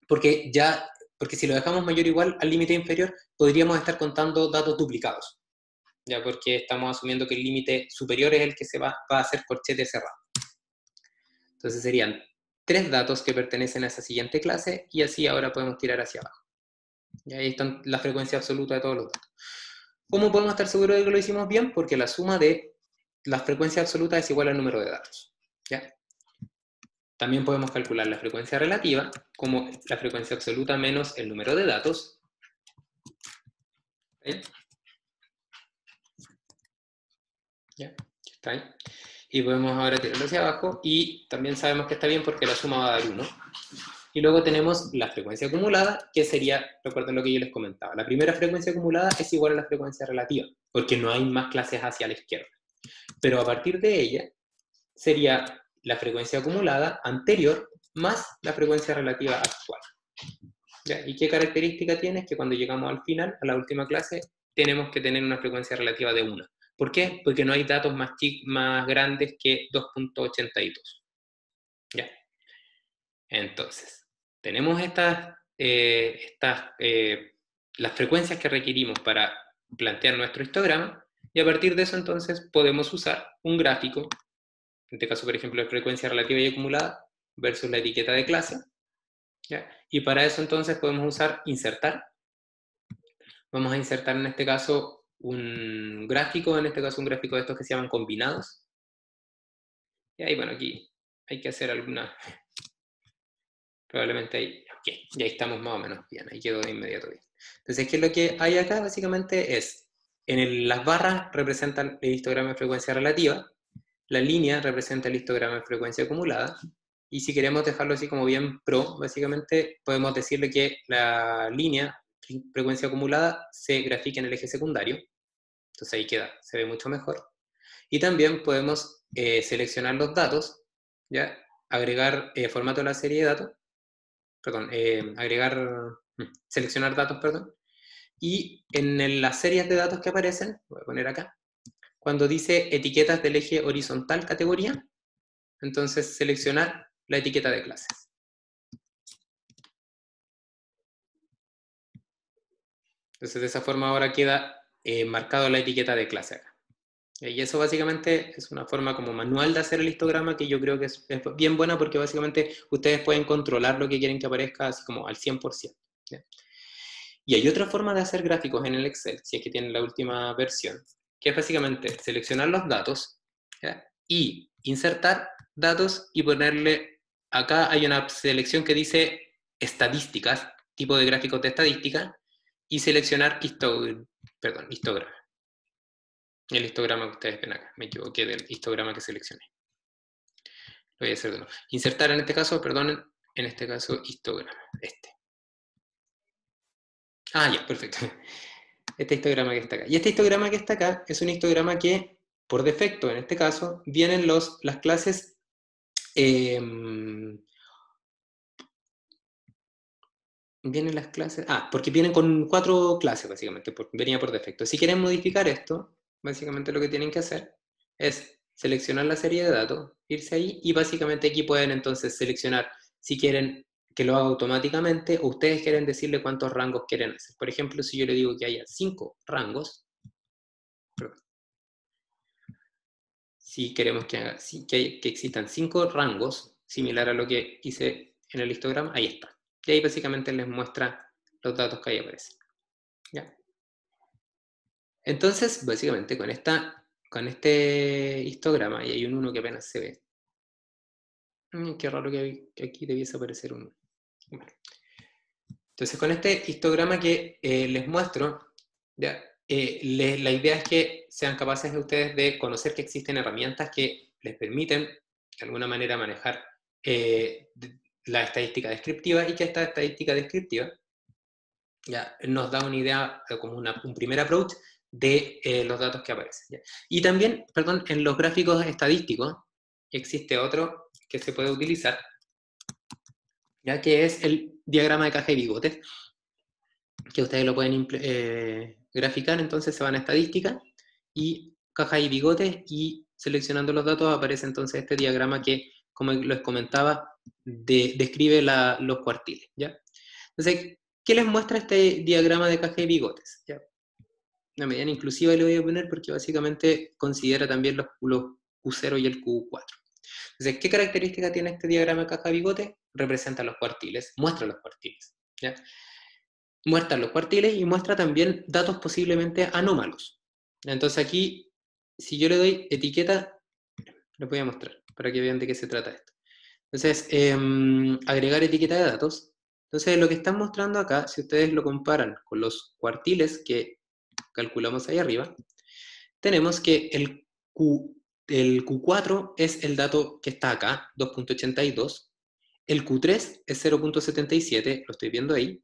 porque si lo dejamos mayor o igual al límite inferior, podríamos estar contando datos duplicados, ya porque estamos asumiendo que el límite superior es el que va a hacer corchete cerrado. Entonces serían 3 datos que pertenecen a esa siguiente clase, y así ahora podemos tirar hacia abajo. Y ahí está la frecuencia absoluta de todos los datos. ¿Cómo podemos estar seguros de que lo hicimos bien? Porque la suma de las frecuencias absolutas es igual al número de datos. ¿Ya? También podemos calcular la frecuencia relativa como la frecuencia absoluta menos el número de datos. ¿Sí? ¿Ya? Aquí está ahí. Y podemos ahora tirarlo hacia abajo, y también sabemos que está bien porque la suma va a dar 1. Y luego tenemos la frecuencia acumulada, que sería, recuerden lo que yo les comentaba, la primera frecuencia acumulada es igual a la frecuencia relativa, porque no hay más clases hacia la izquierda. Pero a partir de ella, sería la frecuencia acumulada anterior más la frecuencia relativa actual. ¿Ya? ¿Y qué característica tiene? Es que cuando llegamos al final, a la última clase, tenemos que tener una frecuencia relativa de 1. ¿Por qué? Porque no hay datos más grandes que 2.82. ¿Ya? Entonces, tenemos las frecuencias que requerimos para plantear nuestro histograma, y a partir de eso entonces podemos usar un gráfico, en este caso por ejemplo de frecuencia relativa y acumulada versus la etiqueta de clase, ¿ya? Y para eso entonces podemos usar insertar. Vamos a insertar en este caso un gráfico, de estos que se llaman combinados. Y ahí, bueno, aquí hay que hacer alguna, probablemente ahí, ok, ya estamos más o menos bien, ahí quedó de inmediato bien. Entonces, ¿qué es lo que hay acá? Básicamente es, las barras representan el histograma de frecuencia relativa, la línea representa el histograma de frecuencia acumulada, y si queremos dejarlo así como bien pro, básicamente podemos decirle que la línea frecuencia acumulada se grafica en el eje secundario, entonces ahí queda, se ve mucho mejor. Y también podemos seleccionar los datos, ¿ya? Agregar formato de la serie de datos, perdón, seleccionar datos, perdón, y en las series de datos que aparecen, voy a poner acá, cuando dice etiquetas del eje horizontal categoría, entonces seleccionar la etiqueta de clases. Entonces de esa forma ahora queda marcado la etiqueta de clase acá. Y eso básicamente es una forma como manual de hacer el histograma, que yo creo que es bien buena, porque básicamente ustedes pueden controlar lo que quieren que aparezca así como al 100%. ¿Ya? Y hay otra forma de hacer gráficos en el Excel, si es que tienen la última versión, que es básicamente seleccionar los datos, ¿ya? Y insertar datos y ponerle, acá hay una selección que dice estadísticas, tipo de gráficos de estadística, y seleccionar histograma. El histograma que ustedes ven acá, me equivoqué del histograma que seleccioné. Lo voy a hacer de nuevo. Insertar en este caso, perdonen, en este caso histograma, Ah, ya, perfecto. Este histograma que está acá. Y este histograma que está acá es un histograma que, por defecto, en este caso, vienen las clases, porque vienen con 4 clases, básicamente, venía por defecto. Si quieren modificar esto, básicamente lo que tienen que hacer es seleccionar la serie de datos, irse ahí, y básicamente aquí pueden entonces seleccionar si quieren que lo haga automáticamente, o ustedes quieren decirle cuántos rangos quieren hacer. Por ejemplo, si yo le digo que haya 5 rangos, si queremos que existan 5 rangos, similar a lo que hice en el histograma, ahí está. Y ahí básicamente les muestra los datos que ahí aparecen. ¿Ya? Entonces, básicamente con este histograma, y hay un 1 que apenas se ve. Qué raro que aquí debiese aparecer un 1. Bueno. Entonces, con este histograma que les muestro, ¿ya? La idea es que sean capaces de ustedes de conocer que existen herramientas que les permiten, de alguna manera, manejar la estadística descriptiva, y que esta estadística descriptiva ya nos da una idea, como un primer approach de los datos que aparecen. ¿Ya? Y también, perdón, en los gráficos estadísticos existe otro que se puede utilizar, ya que es el diagrama de caja y bigotes, que ustedes lo pueden graficar. Entonces se van a estadística y caja y bigotes, y seleccionando los datos aparece entonces este diagrama que, como les comentaba, describe los cuartiles. ¿Ya? Entonces, ¿qué les muestra este diagrama de caja y bigotes? ¿Ya? Una mediana inclusiva le voy a poner porque básicamente considera también los Q0 y el Q4. Entonces, ¿qué característica tiene este diagrama de caja y bigote? Representa los cuartiles, muestra los cuartiles. ¿Ya? Muestra los cuartiles y muestra también datos posiblemente anómalos. Entonces aquí, si yo le doy etiqueta, les voy a mostrar para que vean de qué se trata esto. Entonces, agregar etiqueta de datos. Entonces, lo que están mostrando acá, si ustedes lo comparan con los cuartiles que calculamos ahí arriba, tenemos que el Q4 es el dato que está acá, 2.82. El Q3 es 0.77, lo estoy viendo ahí.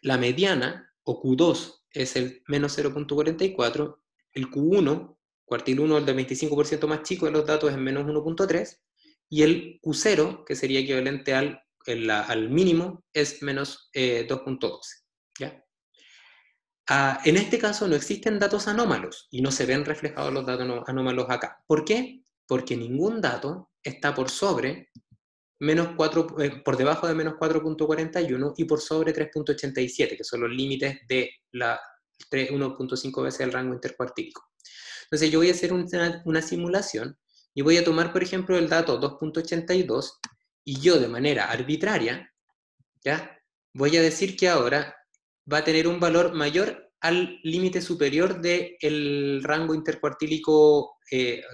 La mediana, o Q2, es el menos 0.44. El Q1, cuartil 1, el del 25% más chico de los datos, es menos 1.3. Y el Q0, que sería equivalente al mínimo, es menos 2.12. ¿Ya? En este caso no existen datos anómalos y no se ven reflejados los datos anómalos acá. ¿Por qué? Porque ningún dato está por sobre menos 4, por debajo de menos 4.41 y por sobre 3.87, que son los límites de la 1.5 veces el rango intercuartílico. Entonces yo voy a hacer una simulación y voy a tomar, por ejemplo, el dato 2.82 y yo, de manera arbitraria, ¿ya? Voy a decir que ahora va a tener un valor mayor al límite superior del rango intercuartílico, de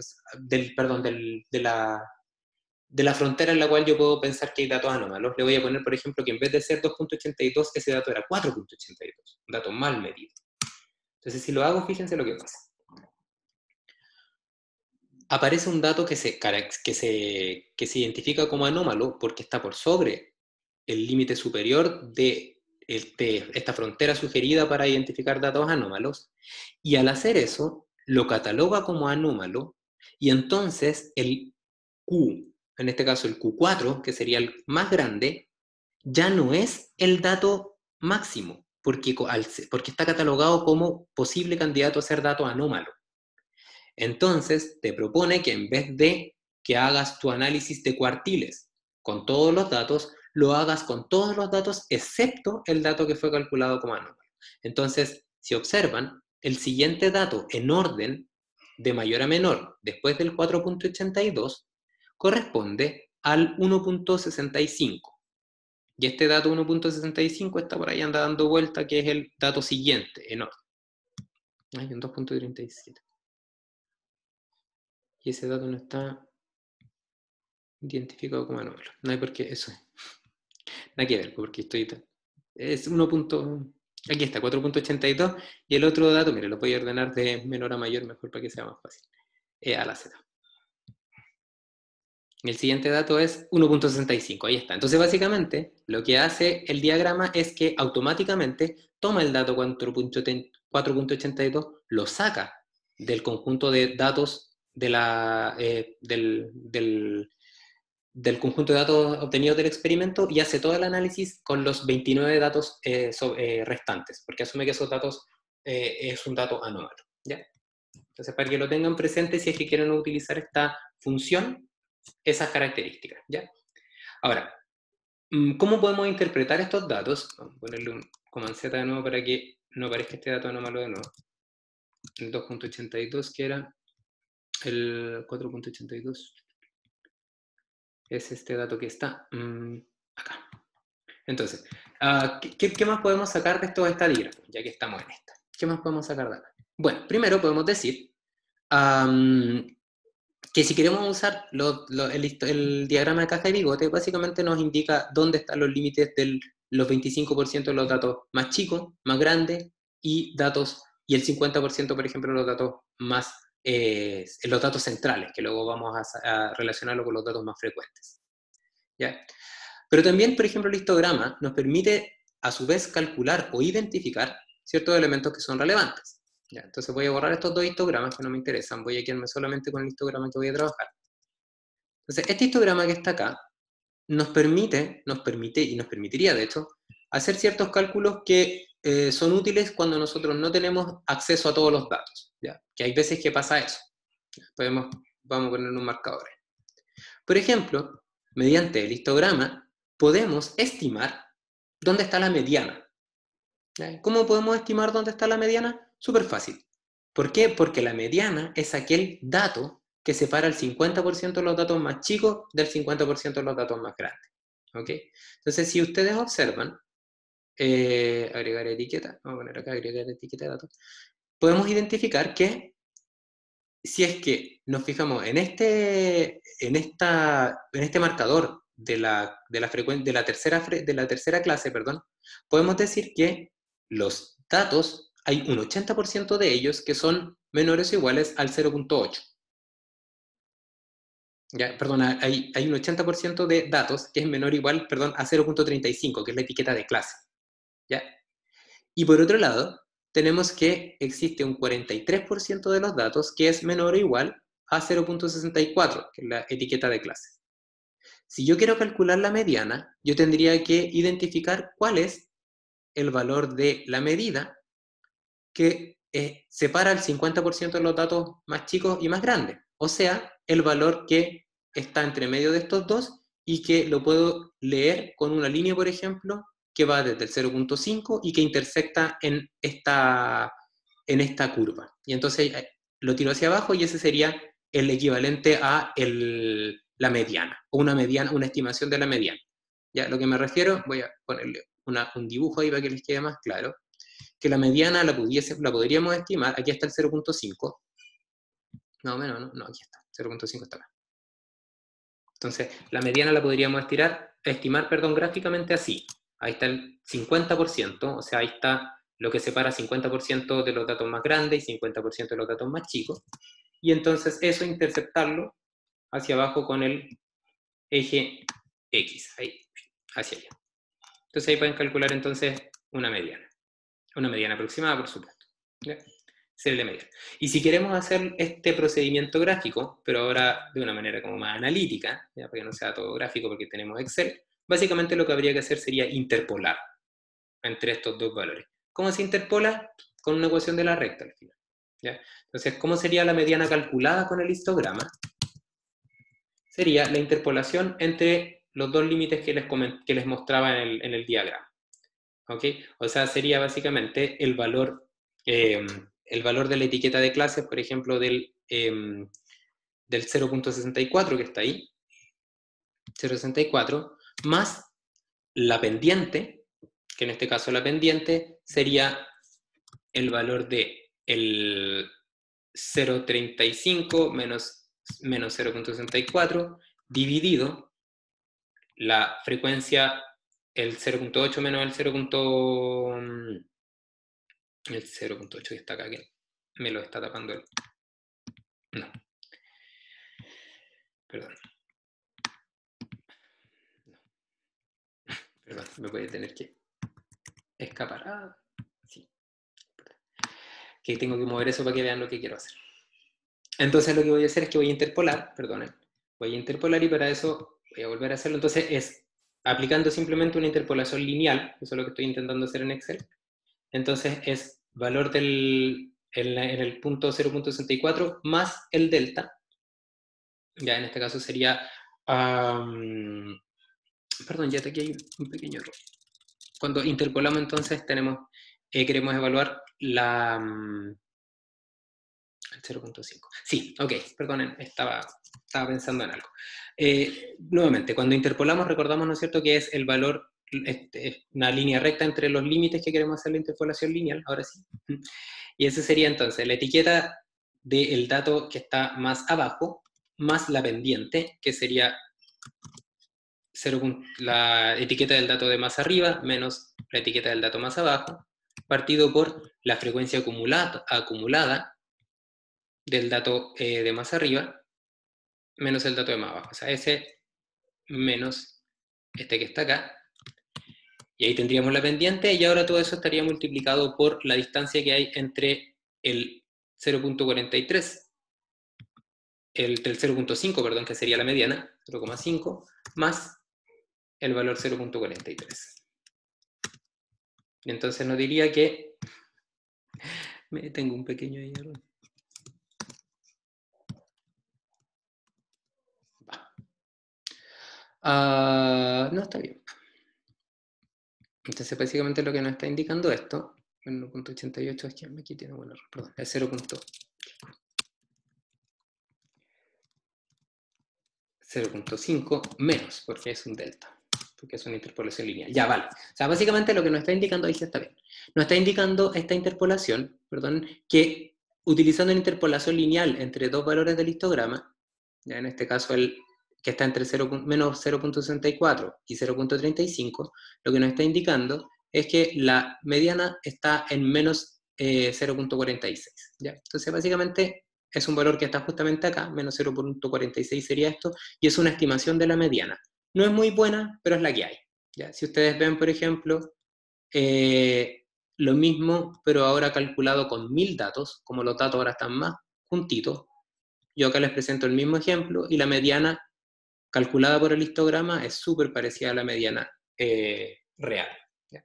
la frontera en la cual yo puedo pensar que hay datos anómalos. Le voy a poner, por ejemplo, que en vez de ser 2.82, ese dato era 4.82, un dato mal medido. Entonces, si lo hago, fíjense lo que pasa. Aparece un dato que se identifica como anómalo porque está por sobre el límite superior de esta frontera sugerida para identificar datos anómalos, y al hacer eso, lo cataloga como anómalo, y entonces el Q, en este caso el Q4, que sería el más grande, ya no es el dato máximo, porque está catalogado como posible candidato a ser dato anómalo. Entonces, te propone que en vez de que hagas tu análisis de cuartiles con todos los datos, lo hagas con todos los datos excepto el dato que fue calculado como anómalo. Entonces, si observan, el siguiente dato en orden de mayor a menor después del 4.82 corresponde al 1.65. Y este dato 1.65 está por ahí, anda dando vuelta, que es el dato siguiente en orden. Hay un 2.37. Y ese dato no está identificado como anómalo. No hay por qué, eso. Nada que ver, porque estoy... Es 1. Aquí está, 4.82. Y el otro dato, mire, lo voy a ordenar de menor a mayor, mejor para que sea más fácil. A la Z. El siguiente dato es 1.65, ahí está. Entonces, básicamente, lo que hace el diagrama es que automáticamente toma el dato 4.82, lo saca del conjunto de datos del conjunto de datos obtenidos del experimento, y hace todo el análisis con los 29 datos restantes, porque asume que esos datos es un dato anómalo. ¿Ya? Entonces, para que lo tengan presente, si es que quieren utilizar esta función, esas características. ¿Ya? Ahora, ¿cómo podemos interpretar estos datos? Vamos a ponerle un Command Z de nuevo para que no aparezca este dato anómalo de nuevo. El 2.82, que era el 4.82. Es este dato que está acá. Entonces, ¿qué más podemos sacar de estos estadígrafos? Ya que estamos en esta. ¿Qué más podemos sacar de acá? Bueno, primero podemos decir que si queremos usar el diagrama de caja de bigote, básicamente nos indica dónde están los límites de los 25% de los datos más chicos, más grandes, y el 50%, por ejemplo, de los datos más, los datos centrales, que luego vamos a relacionarlo con los datos más frecuentes. ¿Ya? Pero también, por ejemplo, el histograma nos permite, a su vez, calcular o identificar ciertos elementos que son relevantes. ¿Ya? Entonces voy a borrar estos dos histogramas que no me interesan, voy a quedarme solamente con el histograma que voy a trabajar. Entonces, este histograma que está acá nos permitiría, de hecho, hacer ciertos cálculos que son útiles cuando nosotros no tenemos acceso a todos los datos. ¿Ya? Que hay veces que pasa eso. Vamos a poner un marcador. Por ejemplo, mediante el histograma podemos estimar dónde está la mediana. ¿Cómo podemos estimar dónde está la mediana? Súper fácil. ¿Por qué? Porque la mediana es aquel dato que separa el 50% de los datos más chicos del 50% de los datos más grandes. ¿Ok? Entonces, si ustedes observan, agregar etiqueta, vamos a poner acá agregar etiqueta de datos, podemos identificar que si es que nos fijamos en este marcador de la tercera clase, perdón, podemos decir que los datos, hay un 80% de ellos que son menores o iguales al 0.8. Ya, perdón, hay un 80% de datos que es menor o igual, perdón, a 0.35, que es la etiqueta de clase. ¿Ya? Y por otro lado, tenemos que existe un 43% de los datos que es menor o igual a 0.64, que es la etiqueta de clase. Si yo quiero calcular la mediana, yo tendría que identificar cuál es el valor de la medida que separa el 50% de los datos más chicos y más grandes. O sea, el valor que está entre medio de estos dos y que lo puedo leer con una línea, por ejemplo, que va desde el 0.5 y que intersecta en esta curva. Y entonces lo tiro hacia abajo y ese sería el equivalente a la mediana, o una estimación de la mediana. Ya, lo que me refiero, voy a ponerle un dibujo ahí para que les quede más claro, que la mediana la podríamos estimar, aquí está el 0.5, no, menos, no, aquí está, 0.5 está acá. Entonces, la mediana la podríamos estimar, gráficamente así. Ahí está el 50%, o sea, ahí está lo que separa 50% de los datos más grandes y 50% de los datos más chicos. Y entonces eso interceptarlo hacia abajo con el eje X, ahí, hacia allá. Entonces ahí pueden calcular entonces una mediana aproximada, por supuesto. ¿Ya? Serie mediana. Y si queremos hacer este procedimiento gráfico, pero ahora de una manera como más analítica, ¿ya? Para que no sea todo gráfico porque tenemos Excel, básicamente lo que habría que hacer sería interpolar entre estos dos valores. ¿Cómo se interpola? Con una ecuación de la recta al final. ¿Ya? Entonces, ¿cómo sería la mediana calculada con el histograma? Sería la interpolación entre los dos límites que les mostraba en el diagrama. ¿Ok? O sea, sería básicamente el valor de la etiqueta de clases, por ejemplo, del 0.64 que está ahí, 0.64, más la pendiente, que en este caso la pendiente sería el valor de el 0.35 menos 0.64 dividido la frecuencia, el 0.8 menos el 0.8 que está acá, que me lo está tapando el... No. Perdón. No. Perdón, me voy a tener que escapar. Ah, sí. Que tengo que mover eso para que vean lo que quiero hacer. Entonces lo que voy a hacer es que voy a interpolar, perdonen, voy a interpolar y para eso voy a volver a hacerlo. Entonces es aplicando simplemente una interpolación lineal, eso es lo que estoy intentando hacer en Excel. Entonces es valor en el punto 0.64 más el delta. Ya en este caso sería... perdón, ya aquí hay un pequeño error. Cuando interpolamos entonces queremos evaluar el 0.5. Sí, ok, perdonen, estaba pensando en algo. Nuevamente, cuando interpolamos recordamos, ¿no es cierto?, que es el valor una línea recta entre los límites que queremos hacer la interpolación lineal, ahora sí. Y ese sería entonces la etiqueta del dato que está más abajo, más la pendiente, que sería la etiqueta del dato de más arriba, menos la etiqueta del dato más abajo, partido por la frecuencia acumulada del dato de más arriba, menos el dato de más abajo. O sea, ese menos este que está acá. Y ahí tendríamos la pendiente, y ahora todo eso estaría multiplicado por la distancia que hay entre el 0.43, el 0.5, perdón, que sería la mediana, 0,5, más el valor 0.43. Y entonces nos diría que... tengo un pequeño error. No, está bien. Entonces, básicamente lo que nos está indicando esto, 1.88 es que aquí tiene un error, perdón, es 0.5 menos, porque es un delta, porque es una interpolación lineal. Ya, vale. O sea, básicamente lo que nos está indicando, ahí sí está bien, nos está indicando esta interpolación, perdón, que utilizando una interpolación lineal entre dos valores del histograma, ya en este caso el que está entre menos 0.64 y 0.35, lo que nos está indicando es que la mediana está en menos 0.46. ¿Ya? Entonces, básicamente, es un valor que está justamente acá, menos 0.46 sería esto, y es una estimación de la mediana. No es muy buena, pero es la que hay. ¿Ya? Si ustedes ven, por ejemplo, lo mismo, pero ahora calculado con 1000 datos, como los datos ahora están más juntitos, yo acá les presento el mismo ejemplo, y la mediana calculada por el histograma es súper parecida a la mediana real. ¿Ya?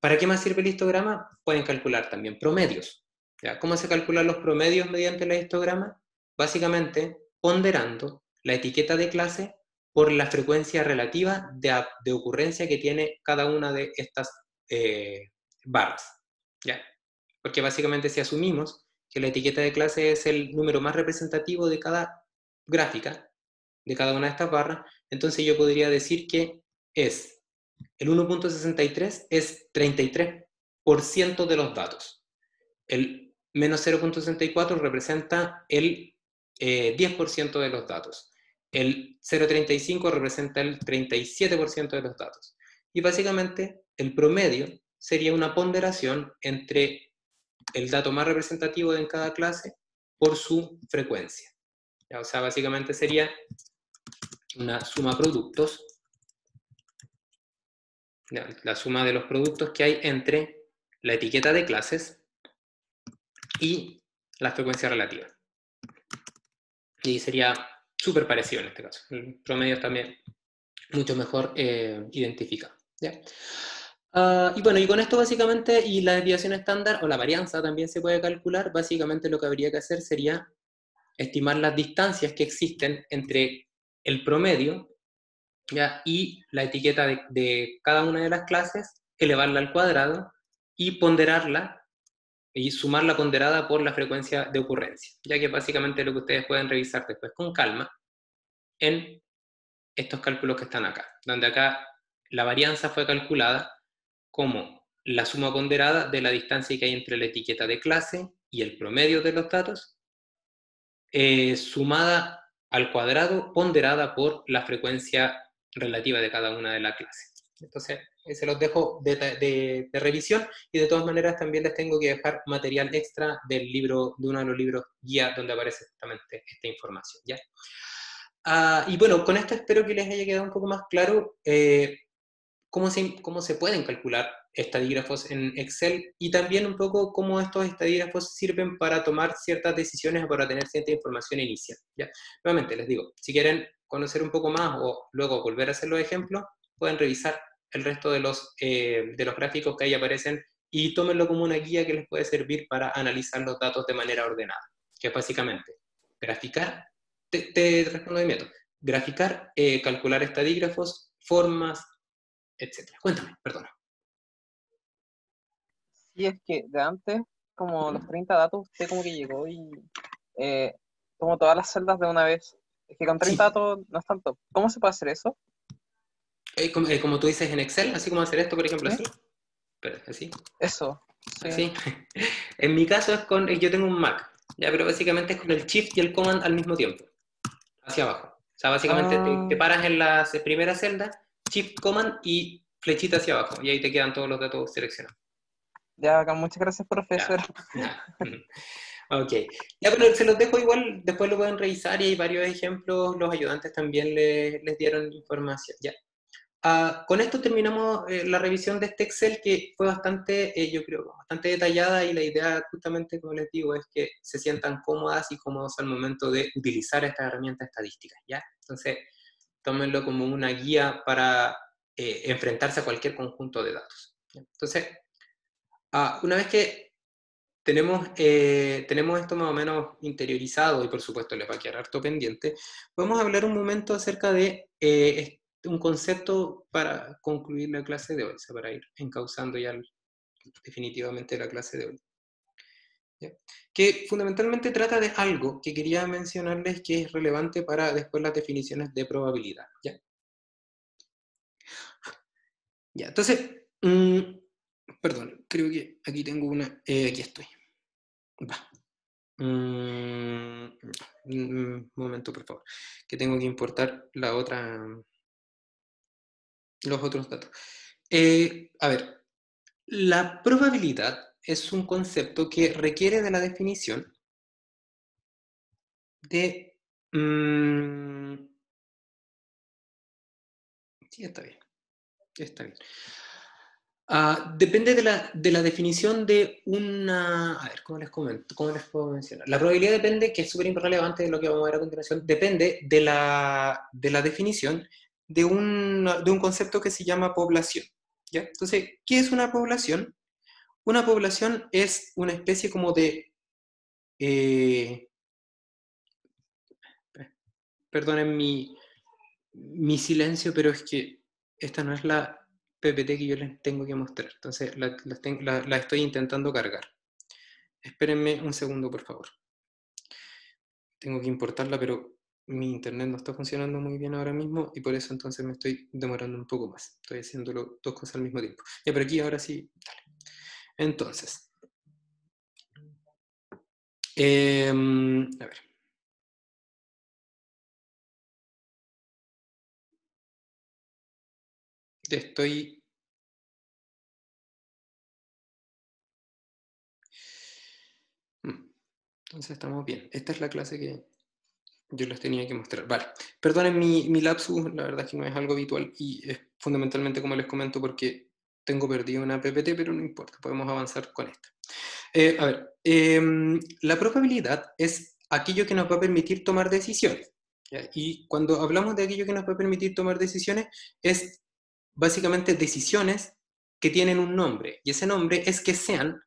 ¿Para qué más sirve el histograma? Pueden calcular también promedios. ¿Ya? ¿Cómo se calculan los promedios mediante el histograma? Básicamente ponderando la etiqueta de clase por la frecuencia relativa de ocurrencia que tiene cada una de estas barras. ¿Ya? Porque básicamente si asumimos que la etiqueta de clase es el número más representativo de cada gráfica, de cada una de estas barras, entonces yo podría decir que es el 1.63 es 33% de los datos. El menos 0.64 representa el 10% de los datos. El 0.35 representa el 37% de los datos. Y básicamente el promedio sería una ponderación entre el dato más representativo de cada clase por su frecuencia. O sea, básicamente sería una suma productos, la suma de los productos que hay entre la etiqueta de clases y la frecuencia relativa. Y sería súper parecido en este caso. El promedio también mucho mejor identificado. ¿Ya? Y bueno, y con esto básicamente, y la desviación estándar o la varianza también se puede calcular, básicamente lo que habría que hacer sería estimar las distancias que existen entre el promedio, ¿ya? Y la etiqueta de cada una de las clases, elevarla al cuadrado y ponderarla y sumar la ponderada por la frecuencia de ocurrencia, ya que básicamente lo que ustedes pueden revisar después con calma en estos cálculos que están acá, donde acá la varianza fue calculada como la suma ponderada de la distancia que hay entre la etiqueta de clase y el promedio de los datos, sumada al cuadrado, ponderada por la frecuencia relativa de cada una de las clases. Entonces, se los dejo de revisión, y de todas maneras también les tengo que dejar material extra del libro, de uno de los libros guía donde aparece justamente esta información, ¿ya? Y bueno, con esto espero que les haya quedado un poco más claro cómo se pueden calcular estadígrafos en Excel, y también un poco cómo estos estadígrafos sirven para tomar ciertas decisiones o para tener cierta información inicial. ¿Ya? Nuevamente les digo, si quieren conocer un poco más o luego volver a hacer los ejemplos, pueden revisar el resto de los gráficos que ahí aparecen, y tómenlo como una guía que les puede servir para analizar los datos de manera ordenada, que es básicamente graficar, te respondo de método, graficar, calcular estadígrafos, formas, etcétera. Cuéntame, perdona. Sí, es que de antes, como los 30 datos, usted como que llegó y eh, tomó todas las celdas de una vez. Es que con 30 Sí, datos no es tanto. ¿Cómo se puede hacer eso? Como tú dices en Excel, así como hacer esto, por ejemplo, ¿Sí? así. Espera, así. Eso, sí. Así. En mi caso es yo tengo un Mac, ya, pero básicamente es con el Shift y el Command al mismo tiempo, hacia abajo. O sea, básicamente te Ah, paras en la primera celda, Shift, Command y flechita hacia abajo, y ahí te quedan todos los datos seleccionados. ya, acá, muchas gracias, Ya, profesor. ya. Ok. Ya, pero se los dejo igual, después lo pueden revisar y hay varios ejemplos, los ayudantes también les dieron información. Ya. Con esto terminamos la revisión de este Excel que fue bastante, yo creo, bastante detallada y la idea justamente, como les digo, es que se sientan cómodas y cómodos al momento de utilizar esta herramienta estadística, ¿ya? Entonces, tómenlo como una guía para enfrentarse a cualquier conjunto de datos, ¿ya? Entonces, una vez que tenemos esto más o menos interiorizado y por supuesto les va a quedar harto pendiente, podemos hablar un momento acerca de un concepto para concluir la clase de hoy, o sea, para ir encauzando ya definitivamente la clase de hoy. ¿Ya? Que fundamentalmente trata de algo que quería mencionarles que es relevante para después las definiciones de probabilidad. ¿Ya? Ya, entonces, perdón, creo que aquí tengo una, aquí estoy. Va. Un momento, por favor, que tengo que importar los otros datos. A ver, la probabilidad es un concepto que requiere de la definición de... sí, está bien, está bien. Depende de la definición de una... A ver, ¿cómo les comento? ¿Cómo les puedo mencionar? La probabilidad depende, que es súper relevante de lo que vamos a ver a continuación, depende de la definición de un concepto que se llama población. ¿Ya? Entonces, ¿qué es una población? Una población es una especie como de... perdonen mi silencio, pero es que esta no es la PPT que yo les tengo que mostrar. Entonces, la estoy intentando cargar. Espérenme un segundo, por favor. Tengo que importarla, pero mi internet no está funcionando muy bien ahora mismo y por eso entonces me estoy demorando un poco más. Estoy haciéndolo dos cosas al mismo tiempo. Ya, pero aquí ahora sí, dale. Entonces, a ver. Estoy... Entonces estamos bien. Esta es la clase que yo les tenía que mostrar. Vale. Perdonen mi lapsus, la verdad es que no es algo habitual y es fundamentalmente como les comento porque tengo perdido una PPT, pero no importa, podemos avanzar con esta. A ver, la probabilidad es aquello que nos va a permitir tomar decisiones. ¿Ya? Y cuando hablamos de aquello que nos va a permitir tomar decisiones, es básicamente decisiones que tienen un nombre. Y ese nombre es que sean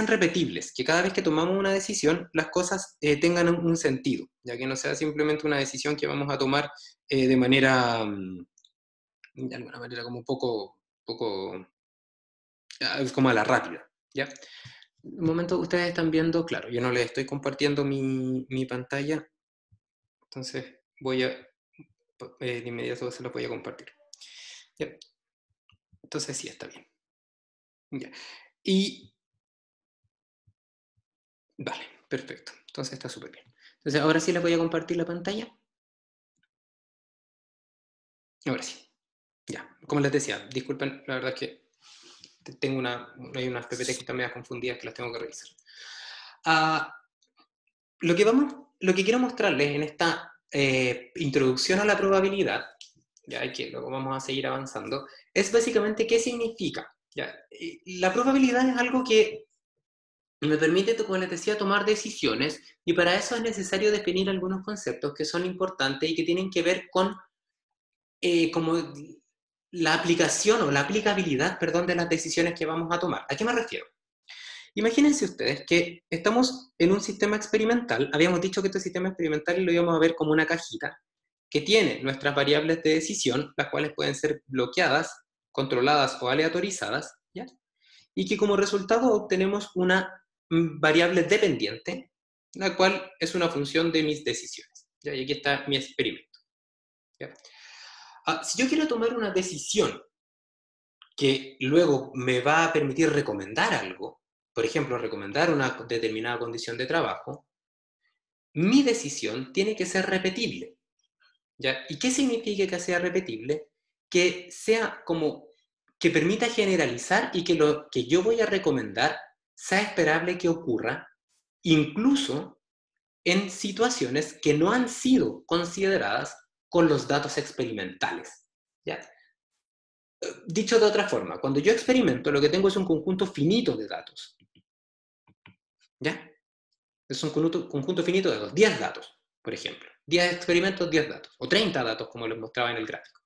repetibles, que cada vez que tomamos una decisión, las cosas tengan un sentido, ya que no sea simplemente una decisión que vamos a tomar de manera, de alguna manera como poco como a la rápida, ¿ya? Un momento, ustedes están viendo, claro, yo no les estoy compartiendo mi pantalla, entonces voy a, de inmediato se los voy a compartir. ¿Ya? Entonces sí, está bien. ¿Ya? Y, vale, perfecto. Entonces está súper bien. Entonces ahora sí les voy a compartir la pantalla. Ahora sí. Ya, como les decía, disculpen, la verdad es que hay unas PPT que están medio confundidas que las tengo que revisar. Ah, lo que quiero mostrarles en esta introducción a la probabilidad, ya que luego vamos a seguir avanzando, es básicamente qué significa. ¿Ya? La probabilidad es algo que me permite, como les decía, tomar decisiones y para eso es necesario definir algunos conceptos que son importantes y que tienen que ver con como la aplicación o la aplicabilidad, perdón, de las decisiones que vamos a tomar. ¿A qué me refiero? Imagínense ustedes que estamos en un sistema experimental, habíamos dicho que este sistema experimental lo íbamos a ver como una cajita que tiene nuestras variables de decisión, las cuales pueden ser bloqueadas, controladas o aleatorizadas, ¿ya? Y que como resultado obtenemos una variable dependiente, la cual es una función de mis decisiones. ¿Ya? Y aquí está mi experimento. ¿Ya? Si yo quiero tomar una decisión que luego me va a permitir recomendar algo, por ejemplo, recomendar una determinada condición de trabajo, mi decisión tiene que ser repetible, ¿ya? ¿Y qué significa que sea repetible? Que sea como, que permita generalizar y que lo que yo voy a recomendar sea esperable que ocurra, incluso en situaciones que no han sido consideradas con los datos experimentales, ¿ya? Dicho de otra forma, cuando yo experimento, lo que tengo es un conjunto finito de datos, ¿ya? Es un conjunto finito de datos, 10 datos, por ejemplo. 10 experimentos, 10 datos, o 30 datos, como les mostraba en el gráfico.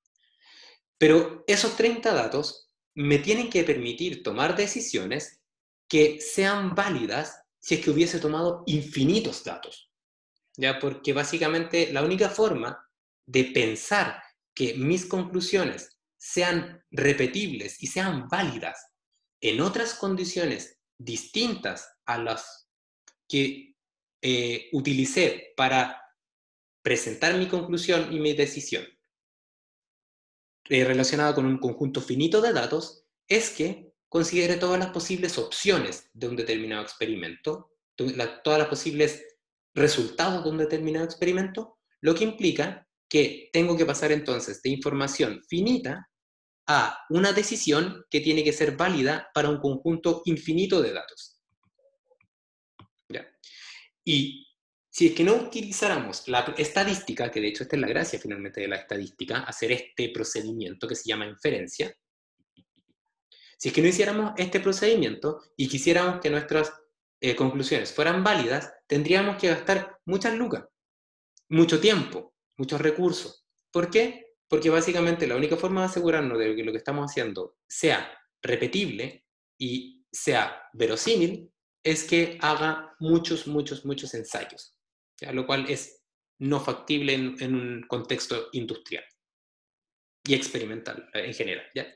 Pero esos 30 datos me tienen que permitir tomar decisiones que sean válidas si es que hubiese tomado infinitos datos, ¿ya? Porque básicamente la única forma de pensar que mis conclusiones sean repetibles y sean válidas en otras condiciones distintas a las que utilicé para presentar mi conclusión y mi decisión relacionada con un conjunto finito de datos, es que considere todas las posibles opciones de un determinado experimento, todas las posibles resultados de un determinado experimento, lo que implica que tengo que pasar entonces de información finita a una decisión que tiene que ser válida para un conjunto infinito de datos. ¿Ya? Y si es que no utilizáramos la estadística, que de hecho esta es la gracia finalmente de la estadística, hacer este procedimiento que se llama inferencia, si es que no hiciéramos este procedimiento y quisiéramos que nuestras conclusiones fueran válidas, tendríamos que gastar muchas lucas, mucho tiempo, muchos recursos. ¿Por qué? Porque básicamente la única forma de asegurarnos de que lo que estamos haciendo sea repetible y sea verosímil es que haga muchos, muchos, muchos ensayos, ¿ya? Lo cual es no factible en un contexto industrial y experimental en general, ¿ya?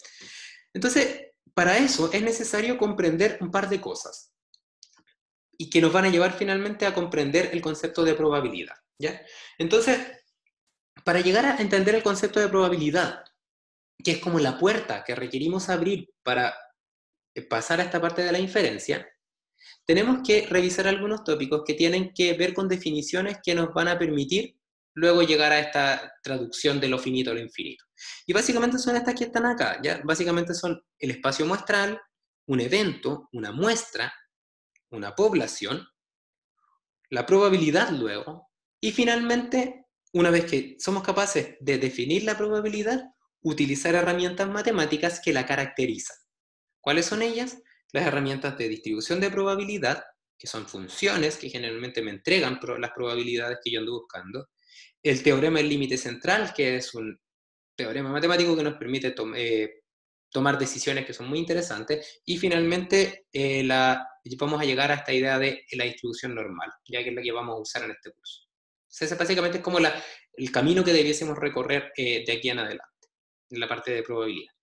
Entonces, para eso es necesario comprender un par de cosas y que nos van a llevar finalmente a comprender el concepto de probabilidad, ¿ya? Entonces, para llegar a entender el concepto de probabilidad, que es como la puerta que requerimos abrir para pasar a esta parte de la inferencia, tenemos que revisar algunos tópicos que tienen que ver con definiciones que nos van a permitir luego llegar a esta traducción de lo finito a lo infinito. Y básicamente son estas que están acá, ¿ya? Básicamente son el espacio muestral, un evento, una muestra, una población, la probabilidad luego, y finalmente, una vez que somos capaces de definir la probabilidad, utilizar herramientas matemáticas que la caracterizan. ¿Cuáles son ellas? Las herramientas de distribución de probabilidad, que son funciones que generalmente me entregan las probabilidades que yo ando buscando. El teorema del límite central, que es un teorema matemático que nos permite tomar decisiones que son muy interesantes. Y finalmente vamos a llegar a esta idea de la distribución normal, ya que es la que vamos a usar en este curso. Entonces, básicamente es como el camino que debiésemos recorrer de aquí en adelante, en la parte de probabilidad.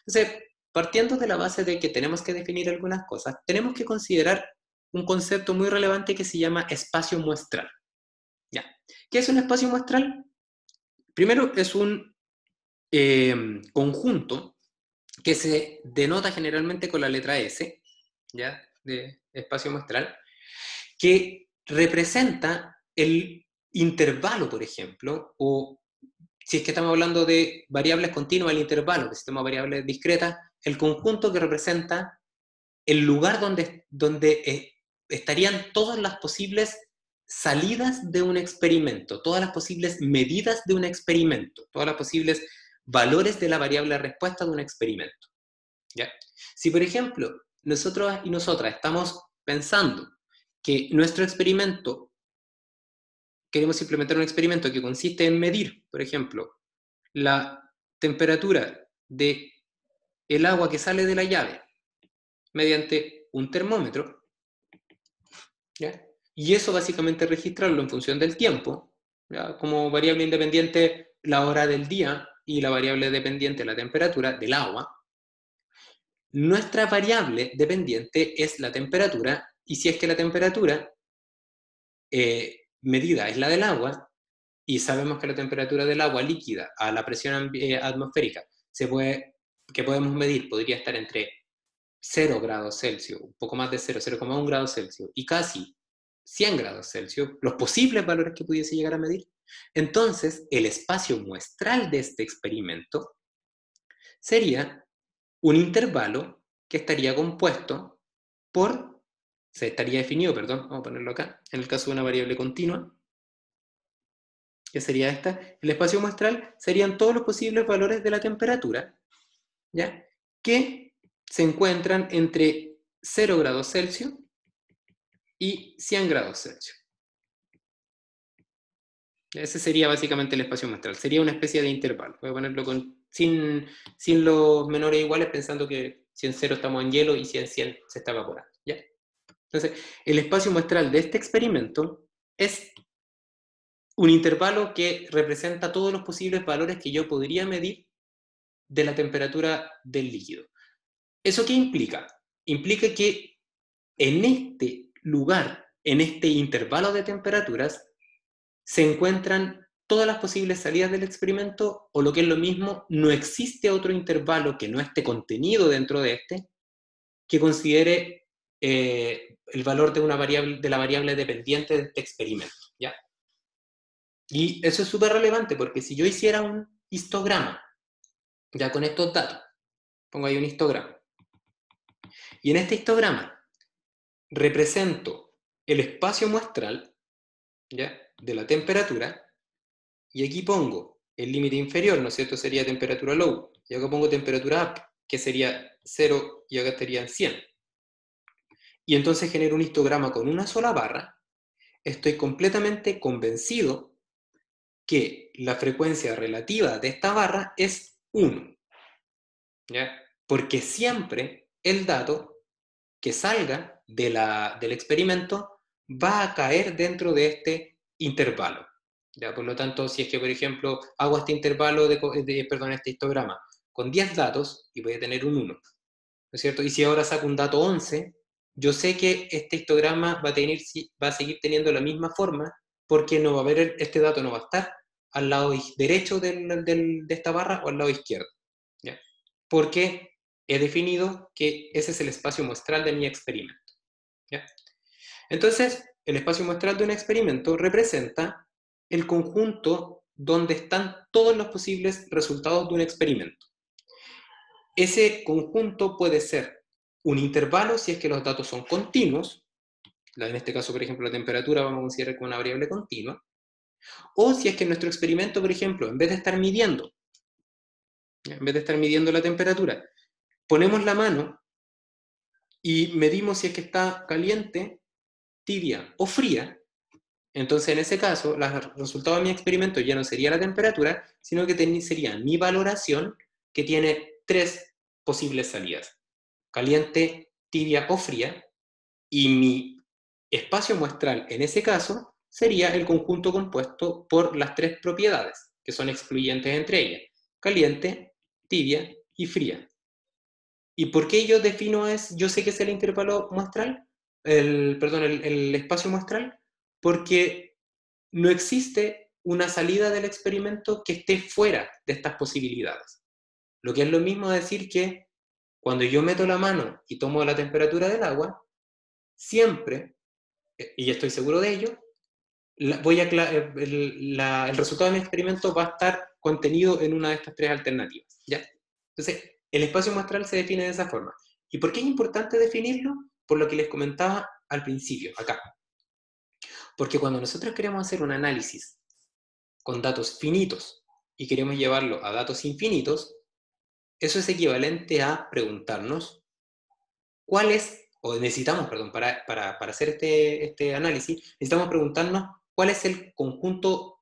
Entonces, partiendo de la base de que tenemos que definir algunas cosas, tenemos que considerar un concepto muy relevante que se llama espacio muestral. ¿Ya? ¿Qué es un espacio muestral? Primero, es un conjunto que se denota generalmente con la letra S, ¿ya? De espacio muestral, que representa el intervalo, por ejemplo, o si es que estamos hablando de variables continuas, el intervalo, que si tenemos variables discretas, el conjunto que representa el lugar donde estarían todas las posibles salidas de un experimento, todas las posibles medidas de un experimento, todas las posibles valores de la variable respuesta de un experimento, ¿ya? Si, por ejemplo, nosotros y nosotras estamos pensando que nuestro experimento, queremos implementar un experimento que consiste en medir, por ejemplo, la temperatura de el agua que sale de la llave mediante un termómetro, ¿ya? Y eso básicamente registrarlo en función del tiempo, ¿ya? Como variable independiente la hora del día y la variable dependiente la temperatura del agua. Nuestra variable dependiente es la temperatura, y si es que la temperatura medida es la del agua, y sabemos que la temperatura del agua líquida a la presión atmosférica que podemos medir podría estar entre 0 grados Celsius, un poco más de 0, 0,1 grados Celsius, y casi 100 grados Celsius, los posibles valores que pudiese llegar a medir, entonces el espacio muestral de este experimento sería un intervalo que estaría compuesto se estaría definido, perdón, vamos a ponerlo acá, en el caso de una variable continua, que sería esta, el espacio muestral serían todos los posibles valores de la temperatura, ¿ya? Que se encuentran entre 0 grados Celsius y 100 grados Celsius. Ese sería básicamente el espacio muestral. Sería una especie de intervalo. Voy a ponerlo sin los menores iguales, pensando que si en 0 estamos en hielo y si en 100 se está evaporando, ¿ya? Entonces, el espacio muestral de este experimento es un intervalo que representa todos los posibles valores que yo podría medir de la temperatura del líquido. ¿Eso qué implica? Implica que en este lugar, en este intervalo de temperaturas, se encuentran todas las posibles salidas del experimento, o lo que es lo mismo, no existe otro intervalo que no esté contenido dentro de este, que considere el valor de la variable dependiente de este experimento, ¿ya? Y eso es súper relevante, porque si yo hiciera un histograma, ya con estos datos, pongo ahí un histograma, y en este histograma represento el espacio muestral, ¿ya?, de la temperatura, y aquí pongo el límite inferior, ¿no es cierto?, sería temperatura low, y acá pongo temperatura up, que sería 0, y acá estarían 100. Y entonces genero un histograma con una sola barra. Estoy completamente convencido que la frecuencia relativa de esta barra es 1, ¿ya? Porque siempre el dato que salga del experimento va a caer dentro de este intervalo, ¿ya? Por lo tanto, si es que, por ejemplo, hago este intervalo este histograma con 10 datos, y voy a tener un 1, ¿no es cierto? Y si ahora saco un dato 11, yo sé que este histograma va a seguir teniendo la misma forma, porque no va a haber, este dato no va a estar al lado derecho de esta barra o al lado izquierdo, ¿ya? Porque he definido que ese es el espacio muestral de mi experimento, ¿ya? Entonces, el espacio muestral de un experimento representa el conjunto donde están todos los posibles resultados de un experimento. Ese conjunto puede ser un intervalo si es que los datos son continuos, en este caso, por ejemplo, la temperatura vamos a considerar como una variable continua, o si es que en nuestro experimento, por ejemplo, en vez de estar midiendo la temperatura, ponemos la mano y medimos si es que está caliente, tibia o fría. Entonces, en ese caso, el resultado de mi experimento ya no sería la temperatura, sino que sería mi valoración, que tiene 3 posibles salidas: caliente, tibia o fría, y mi espacio muestral en ese caso sería el conjunto compuesto por las 3 propiedades, que son excluyentes entre ellas: caliente, tibia y fría. ¿Y por qué yo sé que es el intervalo muestral? El espacio muestral, porque no existe una salida del experimento que esté fuera de estas posibilidades. Lo que es lo mismo decir que cuando yo meto la mano y tomo la temperatura del agua, siempre, y estoy seguro de ello, el resultado de mi experimento va a estar contenido en una de estas 3 alternativas, ¿ya? Entonces, el espacio muestral se define de esa forma. ¿Y por qué es importante definirlo? Por lo que les comentaba al principio, acá. Porque cuando nosotros queremos hacer un análisis con datos finitos y queremos llevarlo a datos infinitos, eso es equivalente a preguntarnos para hacer este análisis, necesitamos preguntarnos cuál es el conjunto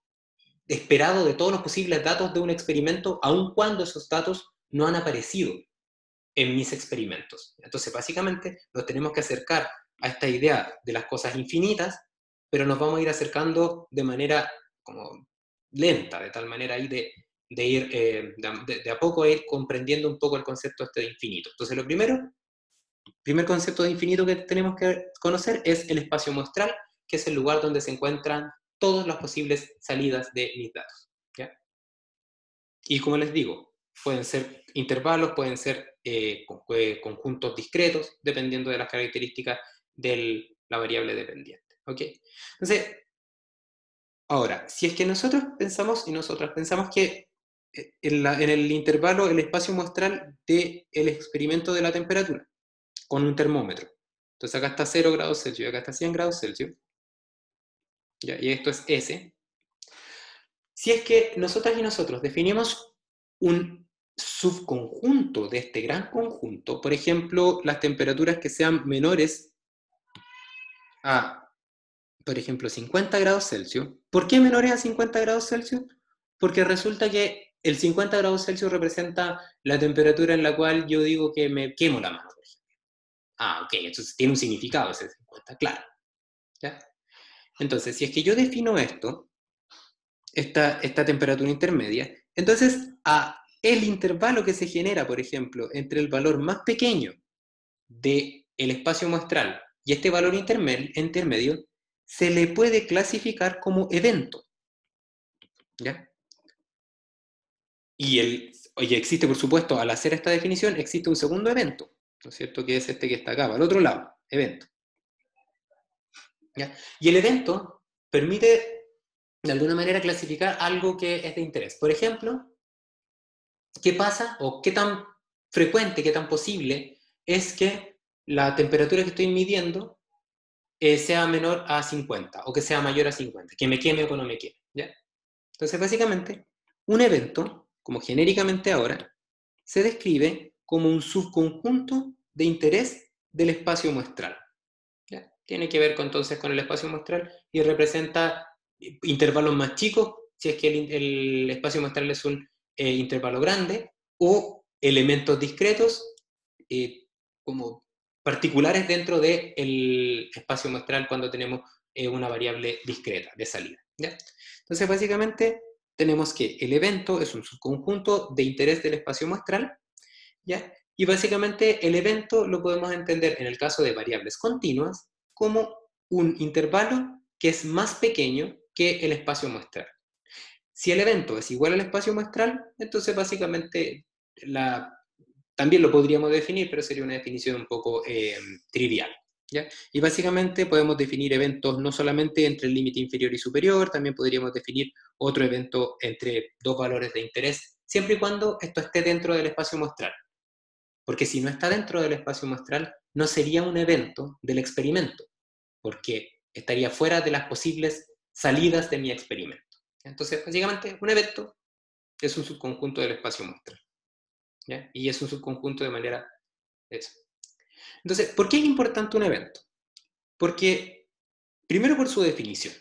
esperado de todos los posibles datos de un experimento, aun cuando esos datos no han aparecido en mis experimentos. Entonces, básicamente, nos tenemos que acercar a esta idea de las cosas infinitas, pero nos vamos a ir acercando de manera como lenta, de tal manera ahí de ir de a poco a ir comprendiendo un poco el concepto este de infinito. Entonces, primer concepto de infinito que tenemos que conocer es el espacio muestral, que es el lugar donde se encuentran todas las posibles salidas de mis datos. ¿Ya? Y como les digo, pueden ser intervalos, pueden ser conjuntos discretos, dependiendo de las características de la variable dependiente. ¿Ok? Entonces, ahora, si es que nosotros pensamos y nosotras pensamos que en el intervalo, el espacio muestral del experimento de la temperatura, con un termómetro. Entonces acá está 0 grados Celsius, acá está 100 grados Celsius. ¿Ya? Y esto es S. Si es que nosotras y nosotros definimos un subconjunto de este gran conjunto, por ejemplo, las temperaturas que sean menores a, por ejemplo, 50 grados Celsius. ¿Por qué menores a 50 grados Celsius? Porque resulta que el 50 grados Celsius representa la temperatura en la cual yo digo que me quemo la mano, por ejemplo. Ah, ok, entonces tiene un significado ese 50, claro. ¿Ya? Entonces, si es que yo defino esto, esta temperatura intermedia, entonces el intervalo que se genera, por ejemplo, entre el valor más pequeño del espacio muestral y este valor intermedio, se le puede clasificar como evento. ¿Ya? Y existe, por supuesto, al hacer esta definición, existe un segundo evento, ¿no es cierto? Que es este que está acá, al otro lado, evento. ¿Ya? Y el evento permite, de alguna manera, clasificar algo que es de interés. Por ejemplo, ¿qué pasa o qué tan frecuente, qué tan posible es que la temperatura que estoy midiendo sea menor a 50 o que sea mayor a 50, que me queme o que no me queme? ¿Ya? Entonces, básicamente, un evento, como genéricamente ahora, se describe como un subconjunto de interés del espacio muestral. ¿Ya? Tiene que ver entonces con el espacio muestral y representa intervalos más chicos, si es que el espacio muestral es un intervalo grande, o elementos discretos como particulares dentro del espacio muestral cuando tenemos una variable discreta de salida. ¿Ya? Entonces, básicamente, tenemos que el evento es un subconjunto de interés del espacio muestral, ¿ya? Y básicamente el evento lo podemos entender en el caso de variables continuas como un intervalo que es más pequeño que el espacio muestral. Si el evento es igual al espacio muestral, entonces básicamente también lo podríamos definir, pero sería una definición un poco trivial. ¿Ya? Y básicamente podemos definir eventos no solamente entre el límite inferior y superior, también podríamos definir otro evento entre dos valores de interés, siempre y cuando esto esté dentro del espacio muestral. Porque si no está dentro del espacio muestral, no sería un evento del experimento, porque estaría fuera de las posibles salidas de mi experimento. Entonces, básicamente, un evento es un subconjunto del espacio muestral. ¿Ya? Y es un subconjunto de manera eso. Entonces, ¿por qué es importante un evento? Porque, primero por su definición.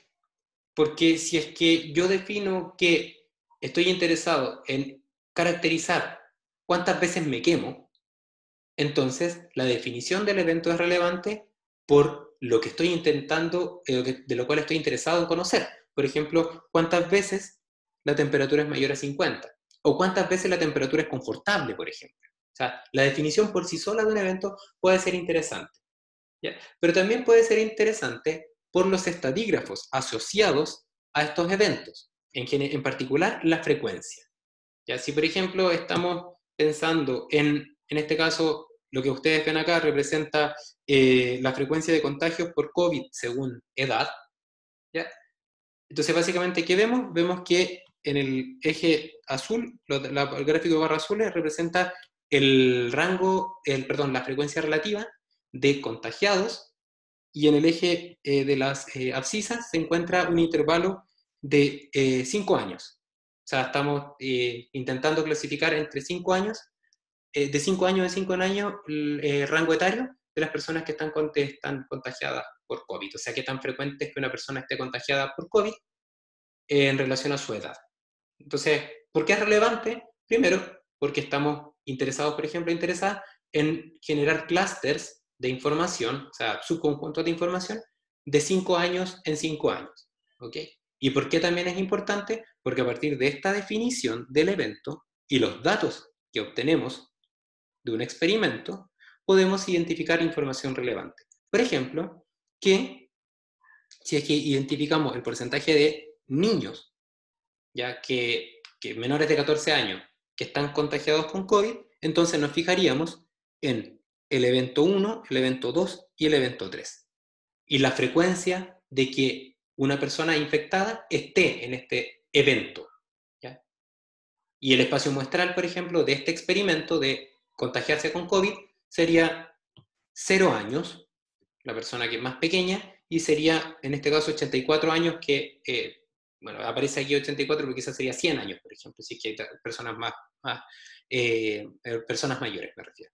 Porque si es que yo defino que estoy interesado en caracterizar cuántas veces me quemo, entonces la definición del evento es relevante por lo que estoy intentando, de lo cual estoy interesado en conocer. Por ejemplo, cuántas veces la temperatura es mayor a 50 o cuántas veces la temperatura es confortable, por ejemplo. O sea, la definición por sí sola de un evento puede ser interesante, ¿ya? Pero también puede ser interesante por los estadígrafos asociados a estos eventos, en particular la frecuencia. ¿Ya? Si, por ejemplo, estamos pensando en este caso, lo que ustedes ven acá representa la frecuencia de contagios por COVID según edad. ¿Ya? Entonces, básicamente, ¿qué vemos? Vemos que en el eje azul, el gráfico de barras azules representa el rango, la frecuencia relativa de contagiados, y en el eje de las abscisas se encuentra un intervalo de 5 años. O sea, estamos intentando clasificar entre 5 años, de 5 años a 5 años, el rango etario de las personas que están contagiadas por COVID. O sea, qué tan frecuente es que una persona esté contagiada por COVID en relación a su edad. Entonces, ¿por qué es relevante? Primero, porque estamos interesados, por ejemplo, interesadas en generar clústeres de información, o sea, subconjuntos de información, de 5 años en 5 años. ¿Ok? ¿Y por qué también es importante? Porque a partir de esta definición del evento y los datos que obtenemos de un experimento, podemos identificar información relevante. Por ejemplo, que si es que identificamos el porcentaje de niños, ya que menores de 14 años, que están contagiados con COVID, entonces nos fijaríamos en el evento 1, el evento 2 y el evento 3. Y la frecuencia de que una persona infectada esté en este evento. ¿Ya? Y el espacio muestral, por ejemplo, de este experimento de contagiarse con COVID sería 0 años, la persona que es más pequeña, y sería, en este caso, 84 años, que, bueno, aparece aquí 84, pero quizás sería 100 años, por ejemplo, si es que hay personas personas mayores, me refiero.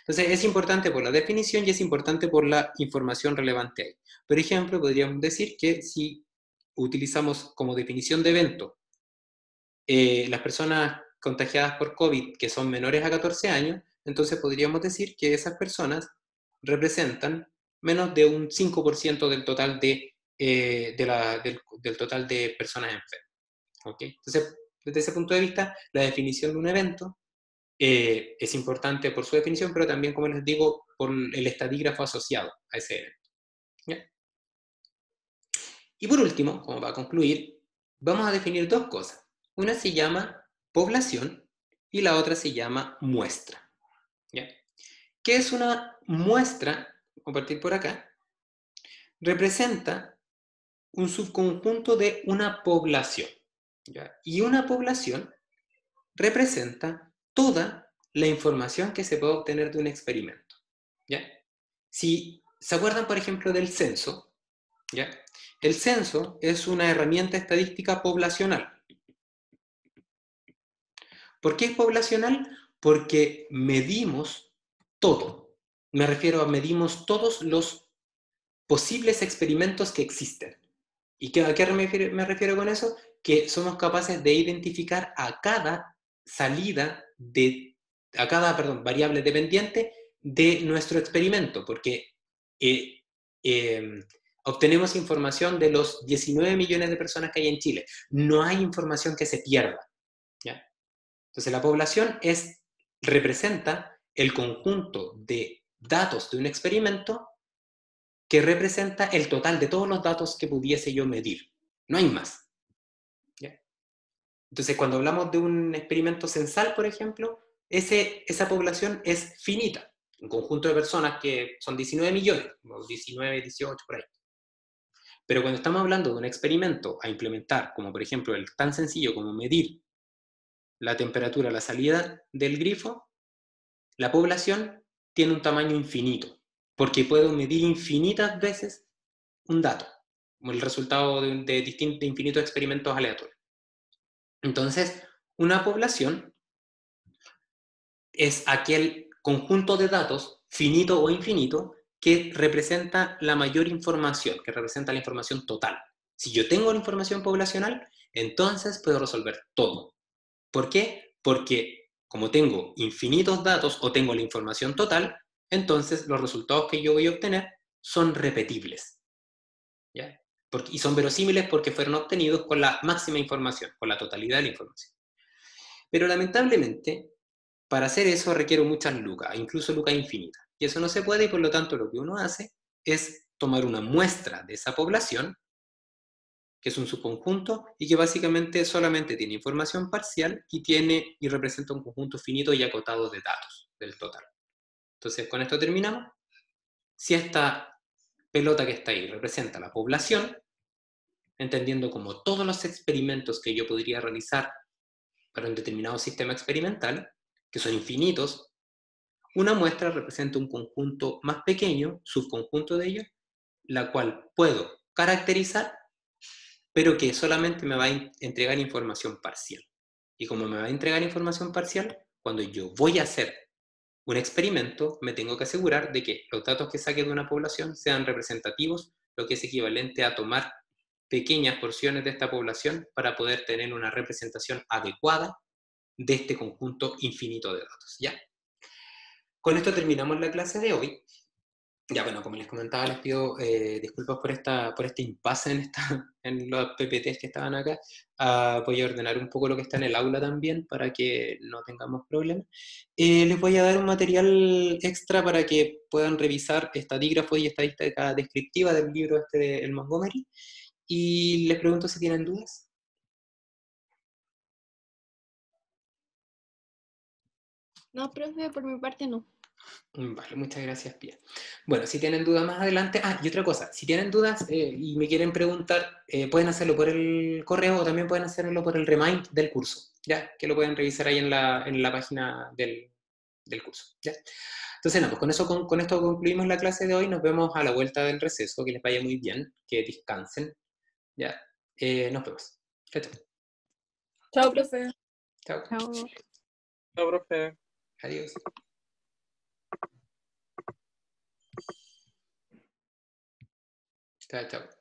Entonces, es importante por la definición y es importante por la información relevante ahí. Por ejemplo, podríamos decir que si utilizamos como definición de evento las personas contagiadas por COVID que son menores a 14 años, entonces podríamos decir que esas personas representan menos de un 5% del total del total de personas enfermas. ¿Okay? Entonces, desde ese punto de vista, la definición de un evento es importante por su definición, pero también, como les digo, por el estadígrafo asociado a ese evento. ¿Ya? Y por último, como para concluir, vamos a definir dos cosas. Una se llama población y la otra se llama muestra. ¿Ya? ¿Qué es una muestra? Voy a partir por acá. Representa un subconjunto de una población. ¿Ya? Y una población representa toda la información que se puede obtener de un experimento. ¿Ya? Si se acuerdan, por ejemplo, del censo, ¿ya? El censo es una herramienta estadística poblacional. ¿Por qué es poblacional? Porque medimos todo. Me refiero a medimos todos los posibles experimentos que existen. ¿Y a qué me refiero con eso? Que somos capaces de identificar a cada variable dependiente de nuestro experimento, porque eh, eh, obtenemos información de los 19 millones de personas que hay en Chile. No hay información que se pierda. ¿Ya? Entonces la población representa el conjunto de datos de un experimento que representa el total de todos los datos que pudiese yo medir. No hay más. ¿Ya? Entonces, cuando hablamos de un experimento censal, por ejemplo, esa población es finita. Un conjunto de personas que son 19 millones, o 19, 18, por ahí. Pero cuando estamos hablando de un experimento a implementar, como por ejemplo el tan sencillo como medir la temperatura a la salida del grifo, la población tiene un tamaño infinito, porque puedo medir infinitas veces un dato, como el resultado de infinitos experimentos aleatorios. Entonces, una población es aquel conjunto de datos, finito o infinito, que representa la mayor información, que representa la información total. Si yo tengo la información poblacional, entonces puedo resolver todo. ¿Por qué? Porque como tengo infinitos datos o tengo la información total, entonces los resultados que yo voy a obtener son repetibles. ¿Ya? Y son verosímiles porque fueron obtenidos con la máxima información, con la totalidad de la información. Pero lamentablemente, para hacer eso requiero muchas lucas, incluso lucas infinitas. Y eso no se puede y por lo tanto lo que uno hace es tomar una muestra de esa población, que es un subconjunto y que básicamente solamente tiene información parcial y representa un conjunto finito y acotado de datos del total. Entonces, con esto terminamos. Si esta pelota que está ahí representa la población, entendiendo como todos los experimentos que yo podría realizar para un determinado sistema experimental, que son infinitos, una muestra representa un conjunto más pequeño, subconjunto de ellos, la cual puedo caracterizar, pero que solamente me va a entregar información parcial. Y como me va a entregar información parcial, cuando yo voy a hacer un experimento, me tengo que asegurar de que los datos que saque de una población sean representativos, lo que es equivalente a tomar pequeñas porciones de esta población para poder tener una representación adecuada de este conjunto infinito de datos. ¿Ya? Con esto terminamos la clase de hoy. Ya, bueno, como les comentaba, les pido disculpas por este impasse en los PPTs que estaban acá. Voy a ordenar un poco lo que está en el aula también para que no tengamos problemas. Les voy a dar un material extra para que puedan revisar estadígrafos y estadística descriptiva del libro este de El Montgomery. Y les pregunto si tienen dudas. No, profe, por mi parte no. Vale, muchas gracias, Pia. Bueno, si tienen dudas más adelante, y otra cosa, si tienen dudas y me quieren preguntar, pueden hacerlo por el correo o también pueden hacerlo por el Remind del curso, ¿ya? Que lo pueden revisar ahí en la página del curso, ¿ya? Entonces, no, pues con esto concluimos la clase de hoy, nos vemos a la vuelta del receso, que les vaya muy bien, que descansen, ¿ya? Nos vemos. Chao, chao. Chao, profe. Chao. Chao. Chao, profe. Adiós. Chao, chao.